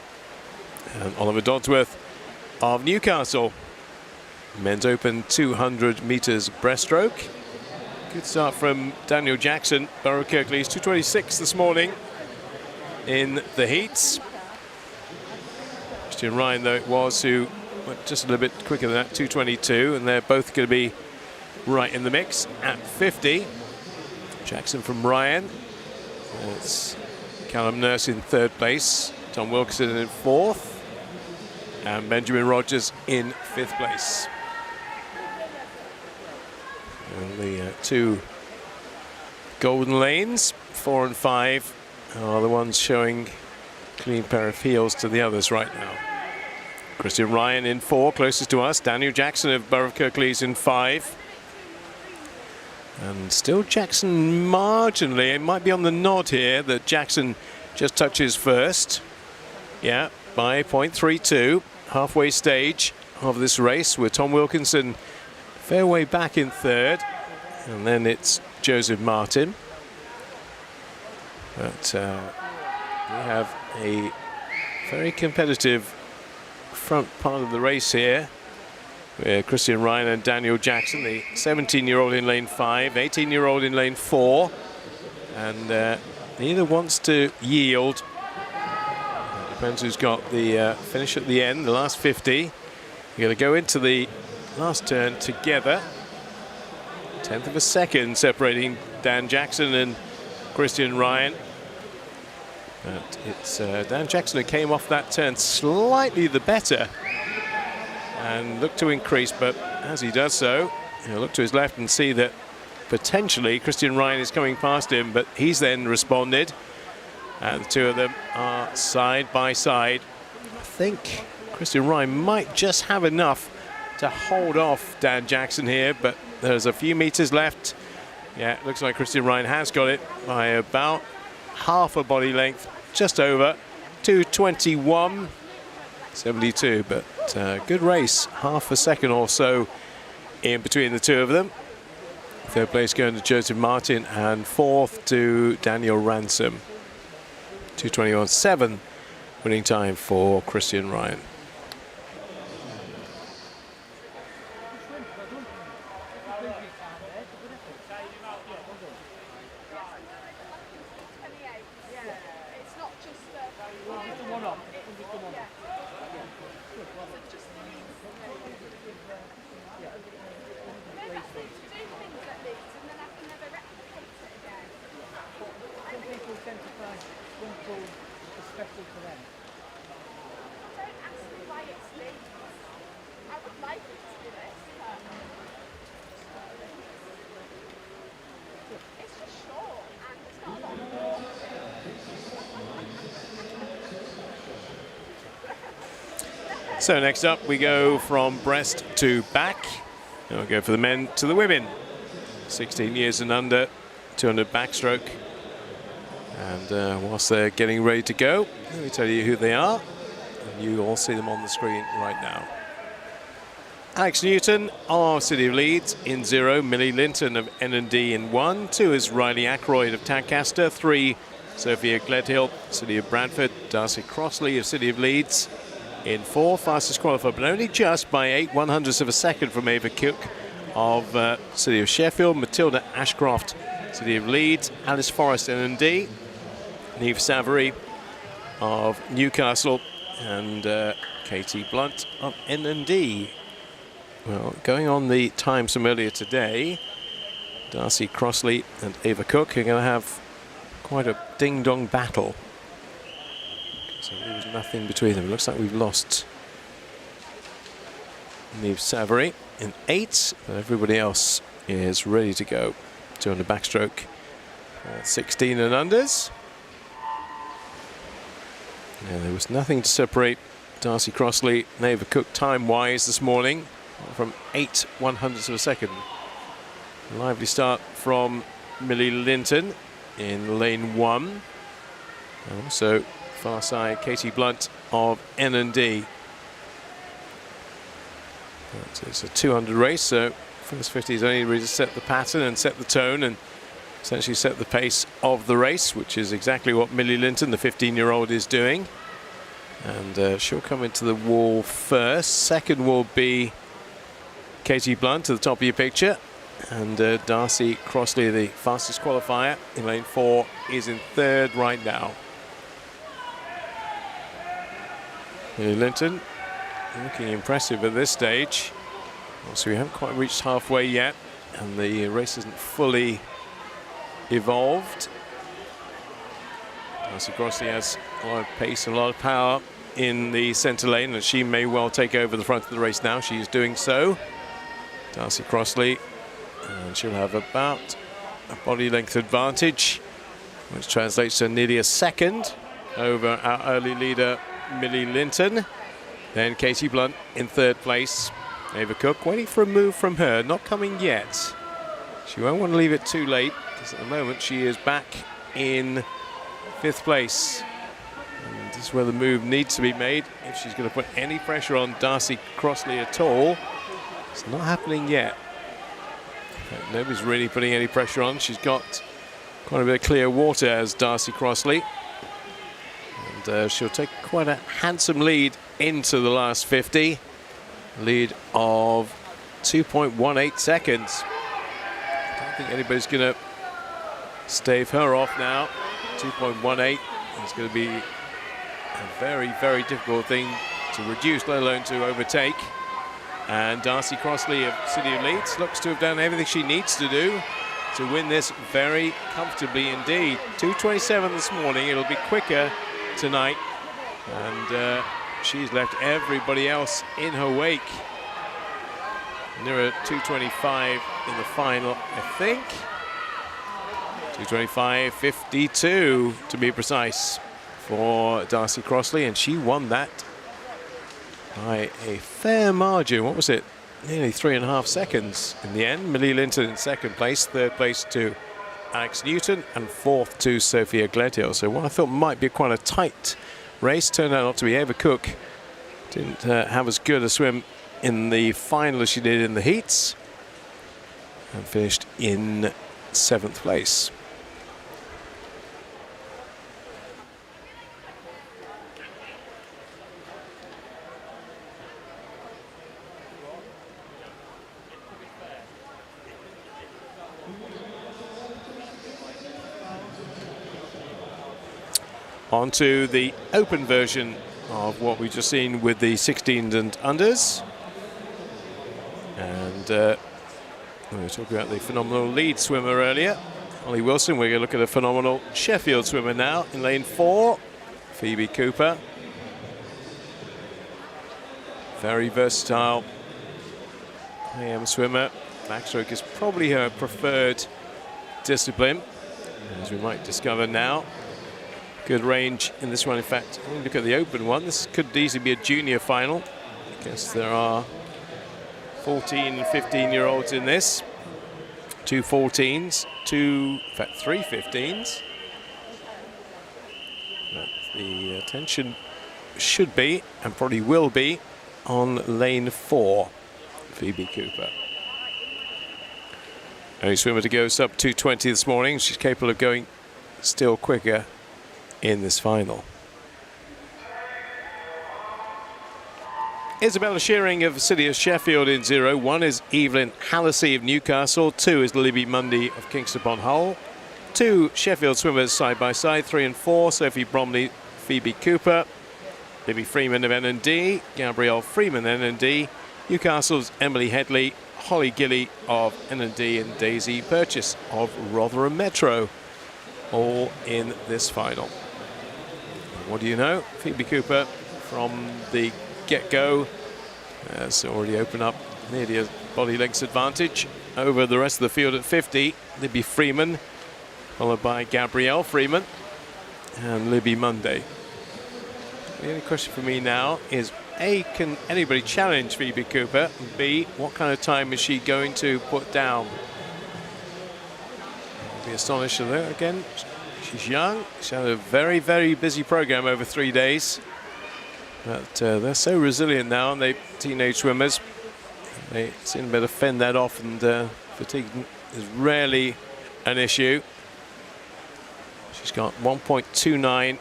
And Oliver Dodsworth of Newcastle. Men's Open 200 metres breaststroke. Good start from Daniel Jackson, Borough of Kirklees, 2:26 this morning in the heats. Christian Ryan, though it was, who went just a little bit quicker than that, 2:22, and they're both going to be right in the mix at 50. Jackson from Ryan. It's Callum Nurse in third place, Tom Wilkinson in fourth, and Benjamin Rogers in fifth place. And the two golden lanes, 4 and 5, are the ones showing clean pair of heels to the others right now. Christian Ryan in 4, closest to us. Daniel Jackson of Borough of Kirklees in 5. And still Jackson marginally. It might be on the nod here that Jackson just touches first. Yeah, by 0.32. Halfway stage of this race with Tom Wilkinson fair way back in third. And then it's Joseph Martin. But we have a very competitive front part of the race here, with Christian Ryan and Daniel Jackson, the 17-year-old in lane 5, 18-year-old in lane 4, and neither wants to yield. Depends who's got the finish at the end, the last 50. You're going to go into the last turn together. 1/10 of a second separating Dan Jackson and Christian Ryan. But it's Dan Jackson who came off that turn slightly the better and looked to increase, but as he does so, he'll look to his left and see that potentially Christian Ryan is coming past him, but he's then responded. And the two of them are side by side. I think Christian Ryan might just have enough to hold off Dan Jackson here, but there's a few meters left. Yeah, it looks like Christian Ryan has got it by about half a body length, just over 2:21.72, but good race, half a second or so in between the two of them. Third place going to Joseph Martin and fourth to Daniel Ransom. 2:21.7 winning time for Christian Ryan. So next up we go from breast to back. And we'll go for the men to the women. 16 years and under, 200 backstroke. And whilst they're getting ready to go, let me tell you who they are. And you all see them on the screen right now. Alex Newton of City of Leeds in 0. Millie Linton of N&D in 1. 2 is Riley Ackroyd of Tadcaster. 3, Sophia Gledhill, City of Bradford. Darcy Crossley of City of Leeds in 4, fastest qualified, but only just by 8/100ths of a second from Ava Cook of City of Sheffield. Matilda Ashcroft, City of Leeds. Alice Forrest, N&D. Niamh Savary of Newcastle, and Katie Blunt of N&D. Well, going on the times from earlier today, Darcy Crossley and Ava Cook are going to have quite a ding-dong battle. So there's nothing between them. It looks like we've lost Niamh Savary in 8, but everybody else is ready to go. 200 backstroke, 16 and unders. Yeah, there was nothing to separate Darcy Crossley and Ava Cook time-wise this morning, from 8/100ths of a second. A lively start from Millie Linton in lane 1. And also far side Katie Blunt of N&D. It's a 200 race, so First 50 is only really to set the pattern and set the tone and essentially set the pace of the race, which is exactly what Millie Linton, the 15-year-old, is doing. And she'll come into the wall first. Second will be Katie Blunt to the top of your picture. And Darcy Crossley, the fastest qualifier in lane 4, is in third right now. Millie Linton looking impressive at this stage. So we haven't quite reached halfway yet, and the race isn't fully evolved. Darcy Crossley has a lot of pace and a lot of power in the centre lane, and she may well take over the front of the race now. She is doing so. Darcy Crossley, and she'll have about a body length advantage, which translates to nearly a second over our early leader Millie Linton. Then Katie Blunt in third place. Ava Cook waiting for a move from her, not coming yet. She won't want to leave it too late, because at the moment she is back in 5th place. And this is where the move needs to be made if she's going to put any pressure on Darcy Crossley at all. It's not happening yet. In fact, nobody's really putting any pressure on. She's got quite a bit of clear water as Darcy Crossley. And she'll take quite a handsome lead into the last 50. Lead of 2.18 seconds. I don't think anybody's going to stave her off now. 2.18 is going to be a very, very difficult thing to reduce, let alone to overtake. And Darcy Crossley of City of Leeds looks to have done everything she needs to do to win this very comfortably indeed. 2:27 this morning. It'll be quicker tonight. And she's left everybody else in her wake. Nearer 2:25 in the final, I think. 2:25.52 to be precise for Darcy Crossley, and she won that by a fair margin. What was it? Nearly 3.5 seconds in the end. Millie Linton in second place, third place to Alex Newton, and fourth to Sophia Gledhill. So what I thought might be quite a tight race turned out not to be. Ava Cook didn't have as good a swim in the final as she did in the heats, and finished in 7th place. On to the open version of what we've just seen with the 16s and unders. And we were talking about the phenomenal lead swimmer earlier, Holly Wilson. We're going to look at a phenomenal Sheffield swimmer now in lane 4, Phoebe Cooper. Very versatile AM swimmer. Backstroke is probably her preferred discipline, as we might discover now. Good range in this one. In fact, when you look at the open one, this could easily be a junior final. I guess there are 14 and 15-year-olds in this. 2 14s, in fact 3 15s. But the attention should be, and probably will be, on lane 4, Phoebe Cooper. Only swimmer to go sub 2:20 this morning. She's capable of going still quicker in this final. Isabella Shearing of the City of Sheffield in 0. 1 is Evelyn Hallisey of Newcastle. 2 is Libby Mundy of Kingston upon Hull. 2 Sheffield swimmers side by side. 3 and 4, Sophie Bromley, Phoebe Cooper. Libby Freeman of NND, Gabrielle Freeman NND. Newcastle's Emily Headley, Holly Gilly of NND, and Daisy Purchase of Rotherham Metro, all in this final. What do you know? Phoebe Cooper from the get-go has already opened up nearly a body lengths advantage over the rest of the field at 50. Libby Freeman, followed by Gabrielle Freeman and Libby Munday. The only question for me now is, A, can anybody challenge Phoebe Cooper? And B, what kind of time is she going to put down? I'll be astonished at her again. She's young. She's had a very, very busy program over 3 days. But they're so resilient now, and they teenage swimmers. They seem to be able to fend that off, and fatigue is rarely an issue. She's got 1.29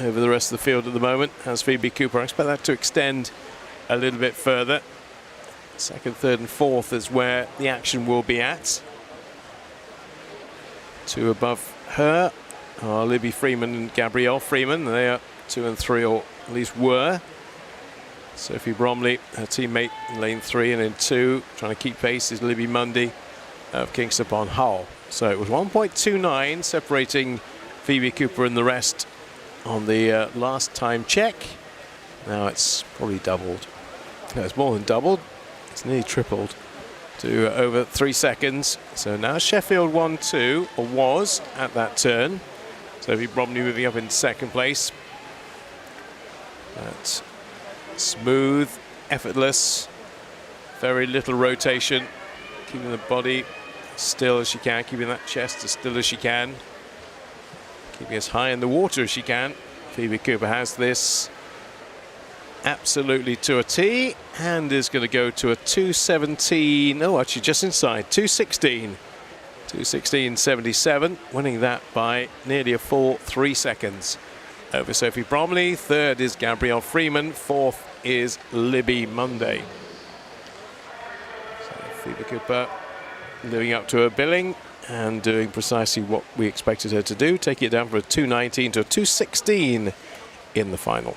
over the rest of the field at the moment, has Phoebe Cooper. I expect that to extend a little bit further. Second, third and fourth is where the action will be at. Two above her are Libby Freeman and Gabrielle Freeman. They are 2 and 3, or at least were. Sophie Bromley, her teammate in lane 3, and in 2, trying to keep pace, is Libby Mundy of Kingston upon Hull. So it was 1.29 separating Phoebe Cooper and the rest on the last time check. Now it's probably doubled. No, it's more than doubled. It's nearly tripled to over 3 seconds. So now Sheffield 1-2, or was at that turn. Sophie Bromley moving up in second place. That's smooth, effortless, very little rotation, keeping the body still as she can, keeping that chest as still as she can, keeping as high in the water as she can. Phoebe Cooper has this absolutely to a T, and is going to go to a 2:17. Oh, actually just inside 2:16. 2:16.77, winning that by nearly a full 3 seconds over Sophie Bromley. Third is Gabrielle Freeman. Fourth is Libby Mundy. So Phoebe Cooper living up to her billing and doing precisely what we expected her to do, taking it down from a 2:19 to a 2:16 in the final.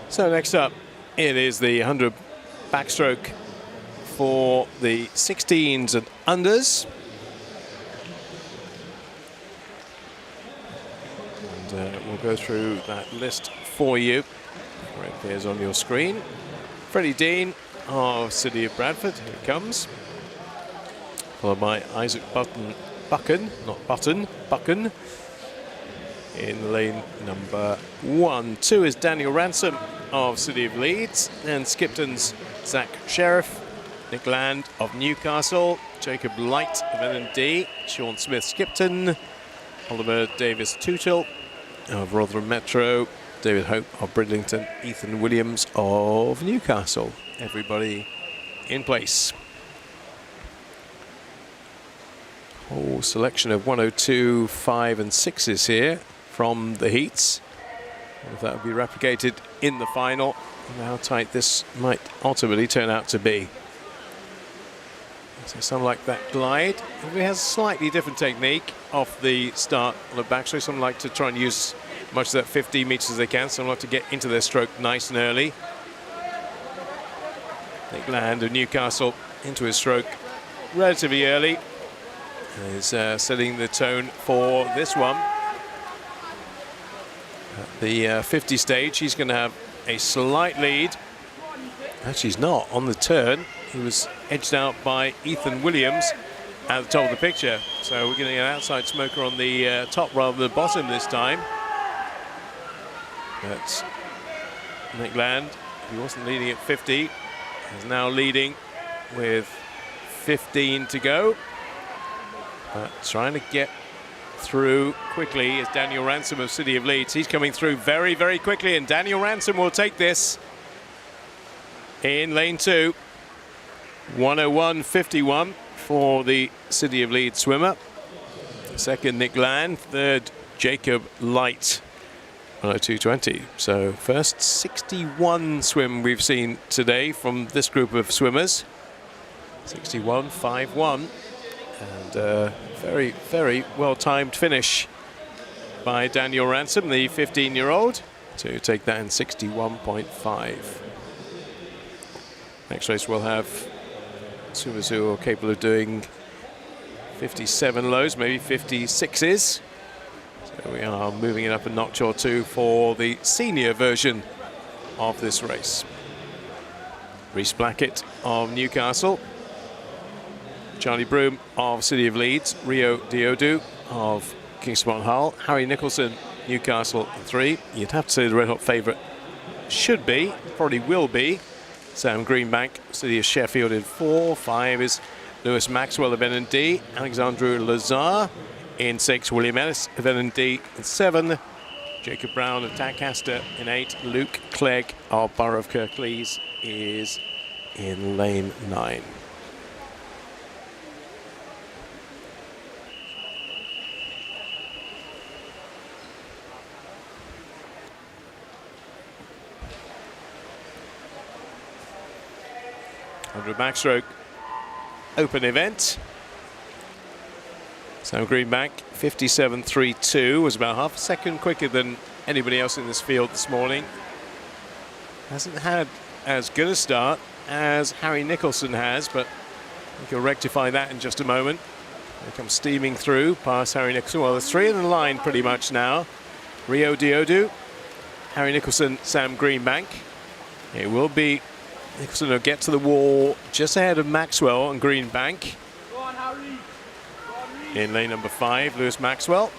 So next up, it is the 100 backstroke for the 16s and unders. And we'll go through that list for you. Where it appears on your screen. Freddie Dean of City of Bradford, here he comes. Followed by Isaac Buchan in lane number 1. 2 is Daniel Ransom of City of Leeds, and Skipton's Zach Sheriff, Nick Land of Newcastle, Jacob Light of N&D, Sean Smith Skipton, Oliver Davis Tootle of Rotherham Metro, David Hope of Bridlington, Ethan Williams of Newcastle. Everybody in place. Whole selection of 102, 5 and 6s here from the heats. If that would be replicated in the final, and how tight this might ultimately turn out to be. So some like that glide. He has a slightly different technique off the start on the backstroke. Some like to try and use as much of that 15 metres as they can. Some like to get into their stroke nice and early. Nick Land of Newcastle into his stroke relatively early. And is setting the tone for this one. At the 50 stage, he's going to have a slight lead. Actually, he's not. On the turn, he was edged out by Ethan Williams at the top of the picture. So we're getting an outside smoker on the top rather than the bottom this time. That's Nick Land. He wasn't leading at 50. He's now leading with 15 to go. But trying to get through quickly is Daniel Ransom of City of Leeds. He's coming through very, very quickly, and Daniel Ransom will take this in lane 2. 101.51 for the City of Leeds swimmer. Second, Nick Land. Third, Jacob Light. 102.20. So first 61 swim we've seen today from this group of swimmers. 61.51. And very, very well-timed finish by Daniel Ransom, the 15-year-old, to take that in 61.5. Next race we'll have swimmers who are capable of doing 57 lows, maybe 56s. So we are moving it up a notch or two for the senior version of this race. Reece Blackett of Newcastle, Charlie Broome of City of Leeds, Rio Diodu of Kingston upon Hull, Harry Nicholson, Newcastle 3. You'd have to say the red hot favourite should be, probably will be, Sam Greenbank, City of Sheffield in 4. 5 is Lewis Maxwell of N&D, Alexandru Lazar in 6, William Ellis of N&D in 7, Jacob Brown of Tadcaster in 8, Luke Clegg of Borough of Kirklees is in lane 9. Backstroke open event. Sam Greenbank 57.32 was about half a second quicker than anybody else in this field this morning. Hasn't had as good a start as Harry Nicholson has, but we can rectify that in just a moment. They come steaming through past Harry Nicholson. Well, there's 3 in the line pretty much now. Rio Diodu, Harry Nicholson, Sam Greenbank. It will be Nicholson will get to the wall just ahead of Maxwell and Greenbank. Go on, Harry. In lane number 5, Lewis Maxwell.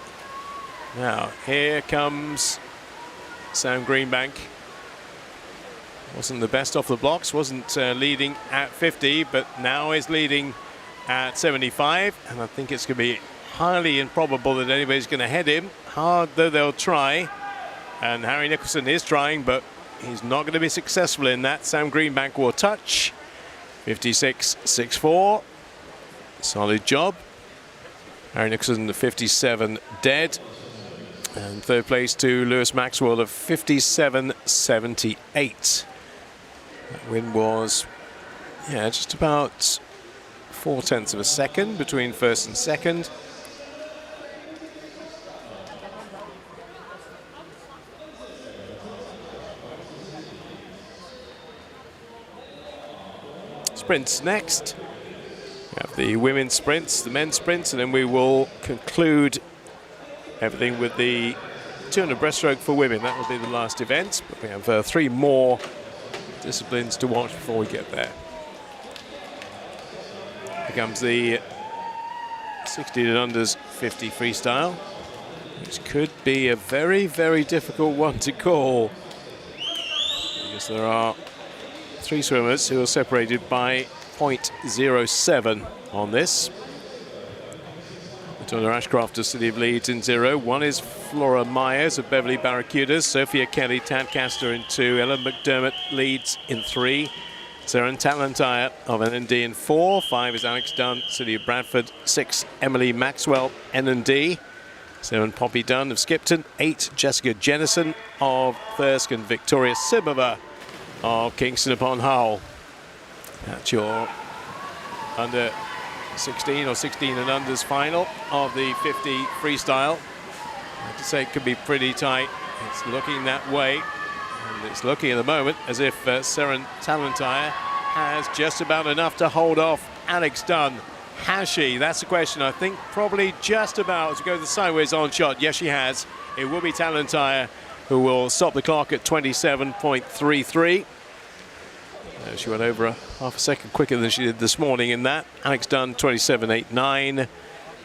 Now, here comes Sam Greenbank. Wasn't the best off the blocks, wasn't leading at 50, but now is leading at 75. And I think it's going to be highly improbable that anybody's going to head him. Hard though they'll try. And Harry Nicholson is trying, but he's not going to be successful in that. Sam Greenbank will touch. 56.64. Solid job. Harry Nicholson, the 57 dead. And third place to Lewis Maxwell of 57.78. That win was, just about 0.4 of a second between first and second. Sprints next. We have the women's sprints, the men's sprints, and then we will conclude everything with the 200 breaststroke for women. That will be the last event, but we have 3 more disciplines to watch before we get there. Here comes the 16 and unders 50 freestyle, which could be a very, very difficult one to call, because there are 3 swimmers who are separated by 0.07 on this. Donna Ashcroft of City of Leeds in 0. 1 is Flora Myers of Beverley Barracudas. Sophia Kelly, Tadcaster in 2. Ellen McDermott Leeds in 3. Seren Talentire of N&D in 4. 5 is Alex Dunn, City of Bradford. 6, Emily Maxwell, N&D. 7, Poppy Dunn of Skipton. 8, Jessica Jennison of Thirsk, and Victoria Sibova of Kingston upon Hull. That's your under 16 or 16 and unders final of the 50 freestyle. I have to say it could be pretty tight. It's looking that way, and it's looking at the moment as if Seren Talentire has just about enough to hold off Alex Dunn. Has she? That's the question. I think probably just about to go the sideways on shot. Yes, she has. It will be Talentire who will stop the clock at 27.33. She went over half a second quicker than she did this morning in that. Alex Dunn, 27.89.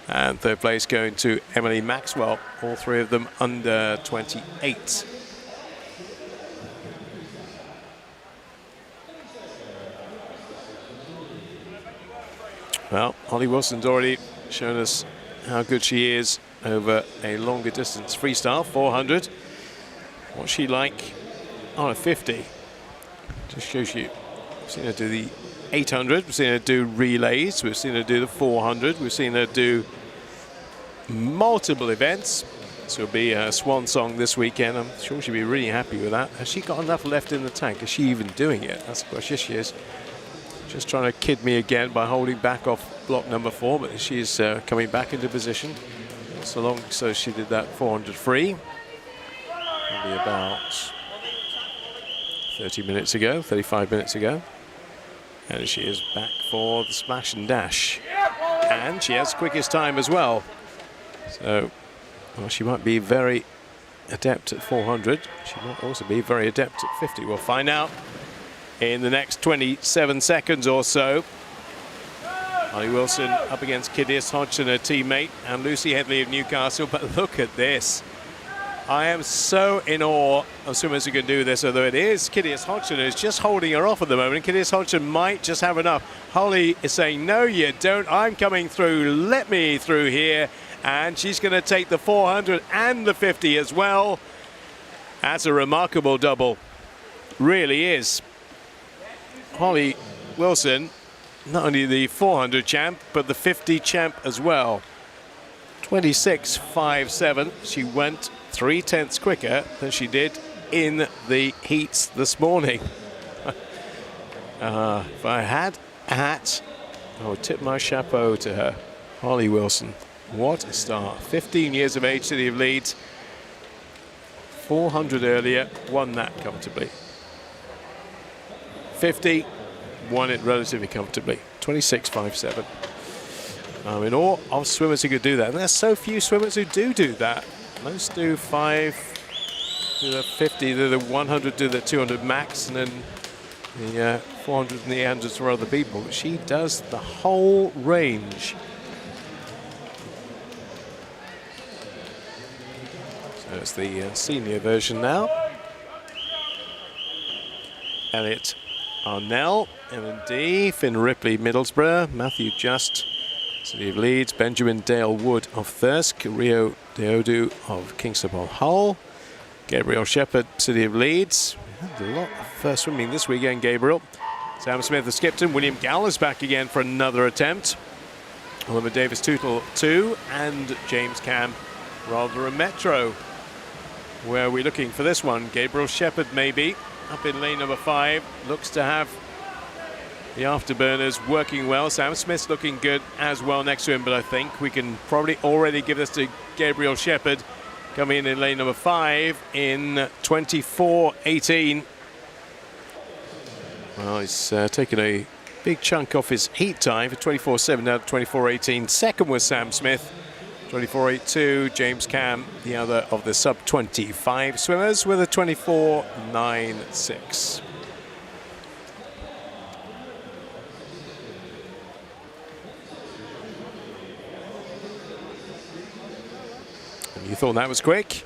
And third place going to Emily Maxwell. All 3 of them under 28. Well, Holly Wilson's already shown us how good she is over a longer distance freestyle, 400. What's she like on a 50? Just shows you. We've seen her do the 800, we've seen her do relays, we've seen her do the 400, we've seen her do multiple events. This will be her swan song this weekend. I'm sure she'll be really happy with that. Has she got enough left in the tank? Is she even doing it? That's the question. Yes, she is. Just trying to kid me again by holding back off block number 4, but she's coming back into position. So she did that 400 free. Maybe about 30 minutes ago, 35 minutes ago. And she is back for the smash and dash. And she has the quickest time as well. So, well, she might be very adept at 400. She might also be very adept at 50. We'll find out in the next 27 seconds or so. Holly Wilson up against Kidis Hodgson, her teammate, and Lucy Headley of Newcastle. But look at this. I am so in awe of swimmers who can do this, although it is Kidis Hodgson who's just holding her off at the moment. Kidis Hodgson might just have enough. Holly is saying, no, you don't. I'm coming through. Let me through here. And she's going to take the 400 and the 50 as well. That's a remarkable double. Really is. Holly Wilson, not only the 400 champ, but the 50 champ as well. 26.57. She went 0.3 quicker than she did in the heats this morning. If I had a hat, I would tip my chapeau to her. Holly Wilson, what a start. 15 years of age, City of Leeds. 400 earlier, won that comfortably. 50, won it relatively comfortably. 26.57. I'm in awe of swimmers who could do that. And there's so few swimmers who do that. Most do 5, do the 50, do the 100, do the 200 max, and then the 400 and the 800s for other people. But she does the whole range. So it's the senior version now. Elliot Arnell, M&D, Finn Ripley, Middlesbrough, Matthew Just, City of Leeds, Benjamin Dale Wood of Thirsk, Rio Deodu of Kingston upon Hull, Gabriel Shepherd, City of Leeds. We had a lot of swimming this weekend, Gabriel. Sam Smith of Skipton, William Galler's back again for another attempt. Oliver Davis Tootle 2, and James Cam, Rotherham Metro. Where are we looking for this one? Gabriel Shepherd maybe, up in lane number 5, looks to have the afterburners working well. Sam Smith's looking good as well next to him, but I think we can probably already give this to Gabriel Shepherd, coming in lane number 5 in 24.18. Well, he's taken a big chunk off his heat time for 24.7 out of 24.18. Second was Sam Smith, 24.82. James Cam, the other of the sub-25 swimmers, with a 24.96. You thought that was quick?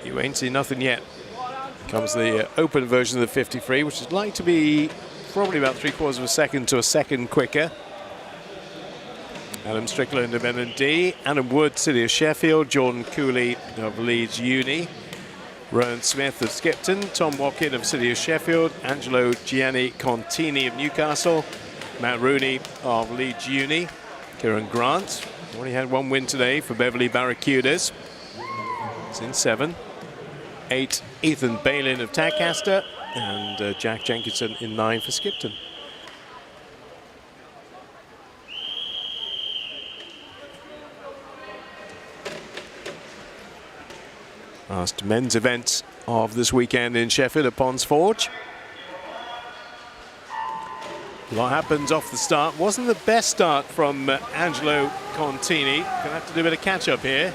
You ain't seen nothing yet. Comes the open version of the 50 free, which is like to be probably about 3/4 of a second to a second quicker. Adam Strickland of N&D, Adam Wood, City of Sheffield, Jordan Cooley of Leeds Uni, Rowan Smith of Skipton, Tom Watkin of City of Sheffield, Angelo Gianni Contini of Newcastle, Matt Rooney of Leeds Uni, Kieran Grant. Only had one win today for Beverley Barracudas. It's in 7. 8, Ethan Balin of Tadcaster, and Jack Jenkinson in 9 for Skipton. Last men's event of this weekend in Sheffield at Ponds Forge. A lot happens off the start. Wasn't the best start from Angelo Contini. Gonna have to do a bit of catch up here.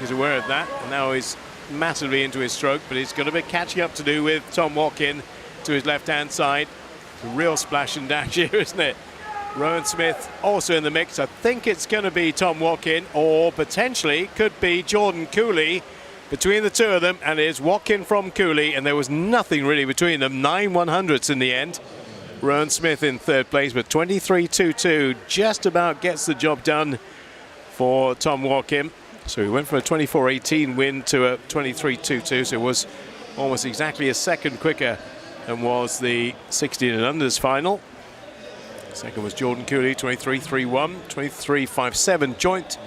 He's aware of that, and now he's massively into his stroke, but he's got a bit of catching up to do with Tom Watkin to his left-hand side. It's a real splash and dash here, isn't it? Rowan Smith also in the mix. I think it's going to be Tom Watkin, or potentially could be Jordan Cooley. Between the two of them, and it's Watkin from Cooley, and there was nothing really between them. 9 100ths in the end. Rowan Smith in 3rd place, but 23.22 just about gets the job done for Tom Watkin. So he went from a 24.18 win to a 23.22, so it was almost exactly a second quicker than was the 16 and unders final. Second was Jordan Cooley, 23.31, 23.57 joint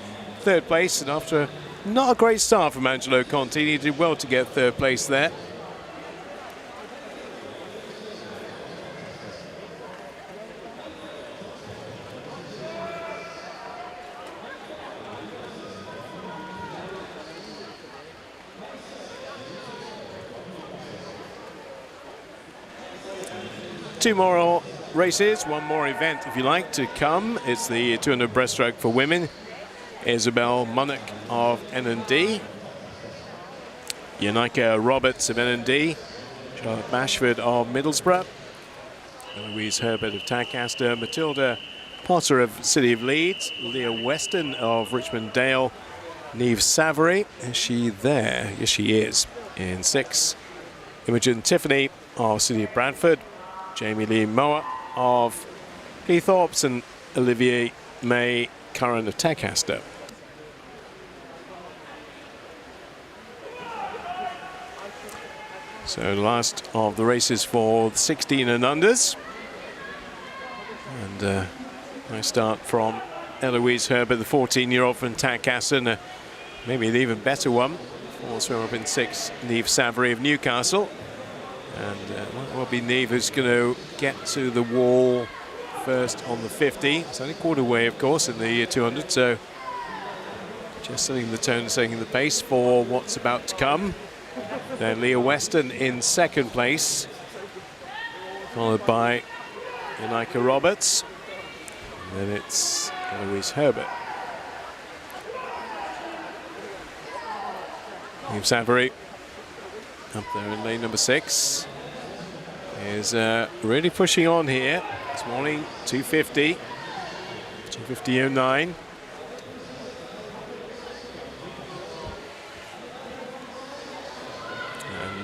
3rd place, and after not a great start from Angelo Contini, he did well to get 3rd place there. Two more races, one more event if you like to come. It's the 200 breaststroke for women. Isabel Munnock of N&D, Yanika Roberts of N&D, Charlotte Bashford of Middlesbrough, Eloise Herbert of Tadcaster, Matilda Potter of City of Leeds, Leah Weston of Richmond Dale, Niamh Savary. Is she there? Yes, she is. In 6, Imogen Tiffany of City of Bradford, Jamie Lee Moa of Cleethorpes, and Olivier May Curran of Tadcaster. So the last of the races for the 16 and unders. And I start from Eloise Herbert, the 14-year-old from Tadcaster, and maybe an even better one. For swimmer up in 6, Niamh Savary of Newcastle. And it will be Niamh who's going to get to the wall first on the 50. It's only quarter way, of course, in the 200. So just setting the tone, setting the pace for what's about to come. Then Leah Weston in 2nd place, followed by Janika Roberts. And then it's Eloise Herbert. Niamh Savary up there in lane number 6 is really pushing on here this morning. 250, 250.09.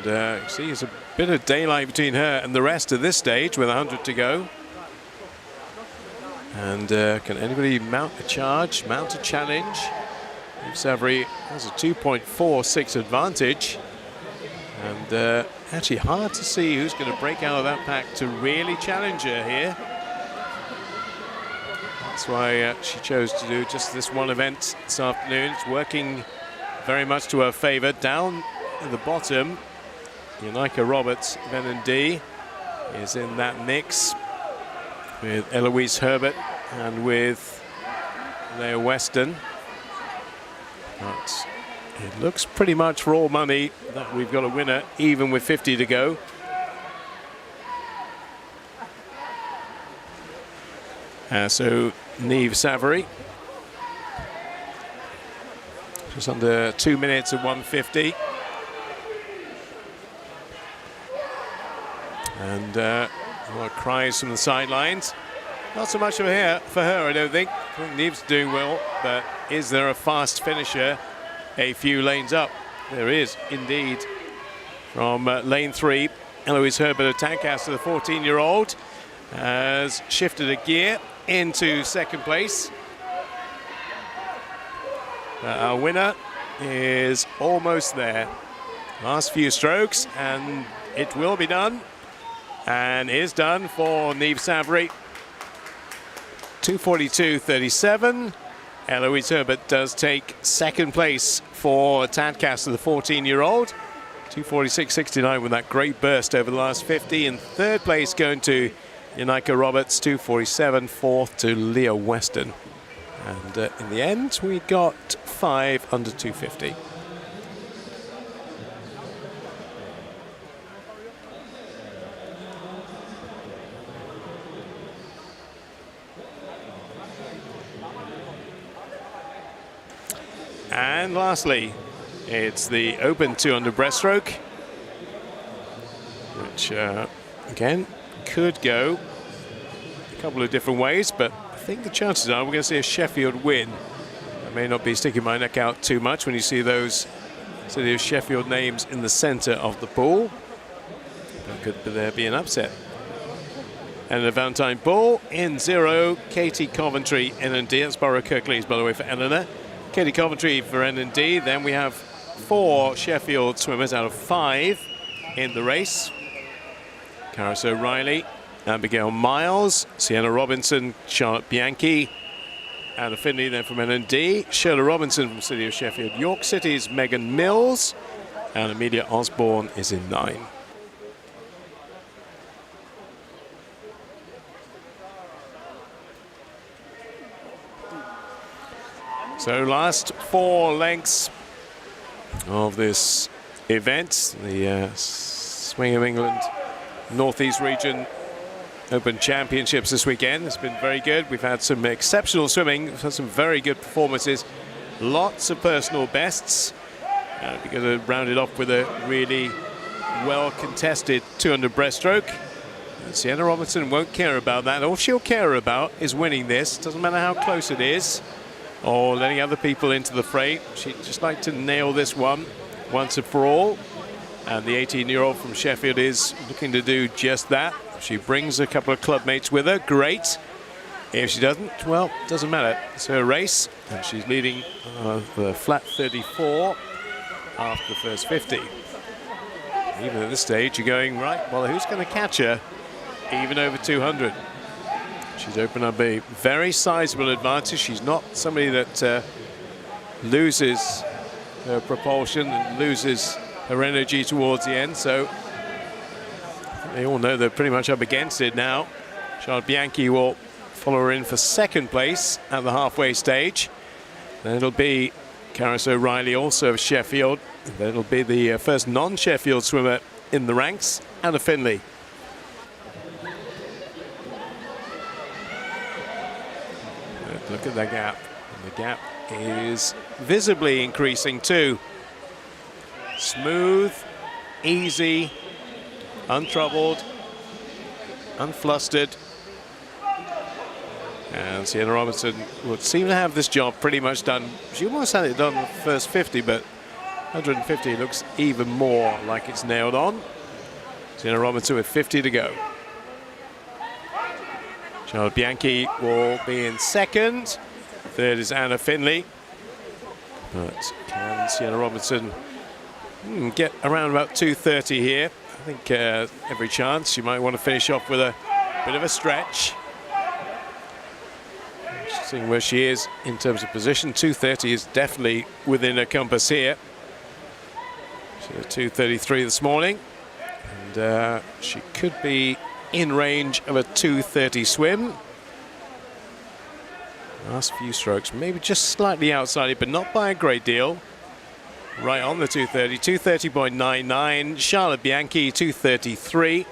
And see, there's a bit of daylight between her and the rest at this stage with 100 to go. And can anybody mount a charge, mount a challenge? Niamh Savary has a 2.46 advantage. And actually hard to see who's going to break out of that pack to really challenge her here. That's why she chose to do just this one event this afternoon. It's working very much to her favor. Down at the bottom, Janika Roberts of NND is in that mix with Eloise Herbert and with Leah Weston. But it looks pretty much for all money that we've got a winner, even with 50 to go. So Niamh Savary, just under 2 minutes at 150. And a lot of cries from the sidelines. Not so much for her, I don't think. I think Niamh's doing well, but is there a fast finisher a few lanes up? There is indeed. From lane 3, Eloise Herbert of Tadcaster, the 14-year-old, has shifted a gear into 2nd place. Our winner is almost there. Last few strokes, and it will be done. And is done for Niamh Savary. 2:42.37. Eloise Herbert does take 2nd place for Tadcaster, the 14-year-old. 2:46.69 with that great burst over the last 50. And 3rd place going to Janika Roberts, 2:47. 4th to Leah Weston. And in the end, we got 5 under 250. And lastly, it's the open 200 breaststroke, which again could go a couple of different ways, but I think the chances are we're going to see a Sheffield win. I may not be sticking my neck out too much when you see those City of Sheffield names in the centre of the pool. But could there be an upset? And the Valentine Bull in 0, Katie Coventry, NND. That's Borough Kirklees, by the way, for Eleanor. Katie Coventry for NND. Then we have 4 Sheffield swimmers out of 5 in the race. Caris O'Reilly, Abigail Miles, Sienna Robinson, Charlotte Bianchi, Anna Finley then from NND, Shirley Robinson from City of Sheffield, York City's Megan Mills, and Amelia Osborne is in 9. So last 4 lengths of this event, the Swing of England Northeast Region Open Championships this weekend. It's been very good. We've had some exceptional swimming. We've had some very good performances. Lots of personal bests. We're going to round it off with a really well-contested 200 breaststroke. Sienna Robinson won't care about that. All she'll care about is winning this. Doesn't matter how close it is or letting other people into the fray. She'd just like to nail this one once and for all. And the 18-year-old from Sheffield is looking to do just that. She brings a couple of club mates with her. Great. If she doesn't, well, doesn't matter. It's her race. And she's leading the flat 34 after the first 50. Even at this stage, you're going, right, well, who's going to catch her? Even over 200. She's opened up a very sizable advantage. She's not somebody that loses her propulsion and loses her energy towards the end. So they all know they're pretty much up against it now. Charlotte Bianchi will follow her in for second place at the halfway stage. Then it'll be Karis O'Reilly, also of Sheffield. Then it'll be the first non-Sheffield swimmer in the ranks, Anna Finley. Look at that gap. And the gap is visibly increasing too. Smooth, easy, untroubled, unflustered. And Sienna Robinson would seem to have this job pretty much done. She almost had it done the first 50, but 150 looks even more like it's nailed on. Sienna Robinson with 50 to go. Charlotte Bianchi will be in second. Third is Anna Finley. But can Sienna Robinson get around about 2:30 here? I think every chance. She might want to finish off with a bit of a stretch. Just seeing where she is in terms of position. 2:30 is definitely within her compass here. She was 2:33 this morning. And she could be in range of a 2:30 swim. Last few strokes, maybe just slightly outside it, but not by a great deal. Right on the 2:30, 2:30.99. Charlotte Bianchi, 2:33.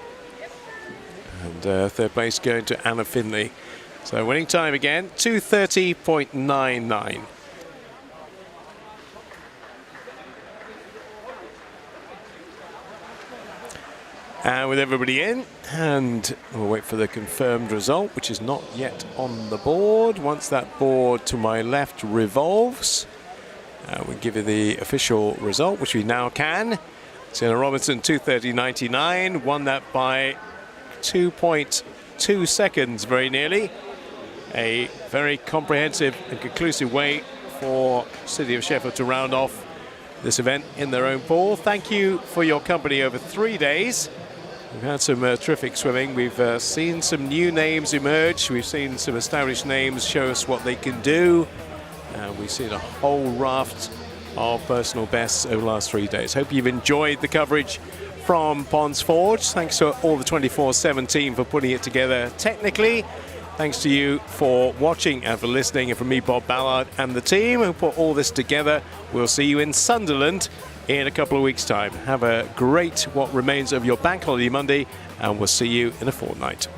And third place going to Anna Finley. So winning time again, 2:30.99. And with everybody in, and we'll wait for the confirmed result, which is not yet on the board. Once that board to my left revolves, we'll give you the official result, which we now can. Sienna Robinson, 2:30.99, won that by 2.2 seconds, very nearly. A very comprehensive and conclusive way for City of Sheffield to round off this event in their own pool. Thank you for your company over 3 days. We've had some terrific swimming. We've seen some new names emerge. We've seen some established names show us what they can do. We've seen a whole raft of personal bests over the last 3 days. Hope you've enjoyed the coverage from Ponds Forge. Thanks to all the 24/7 team for putting it together technically. Thanks to you for watching and for listening, and from me, Bob Ballard, and the team who put all this together. We'll see you in Sunderland in a couple of weeks' time. Have a great what remains of your Bank Holiday Monday, and we'll see you in a fortnight.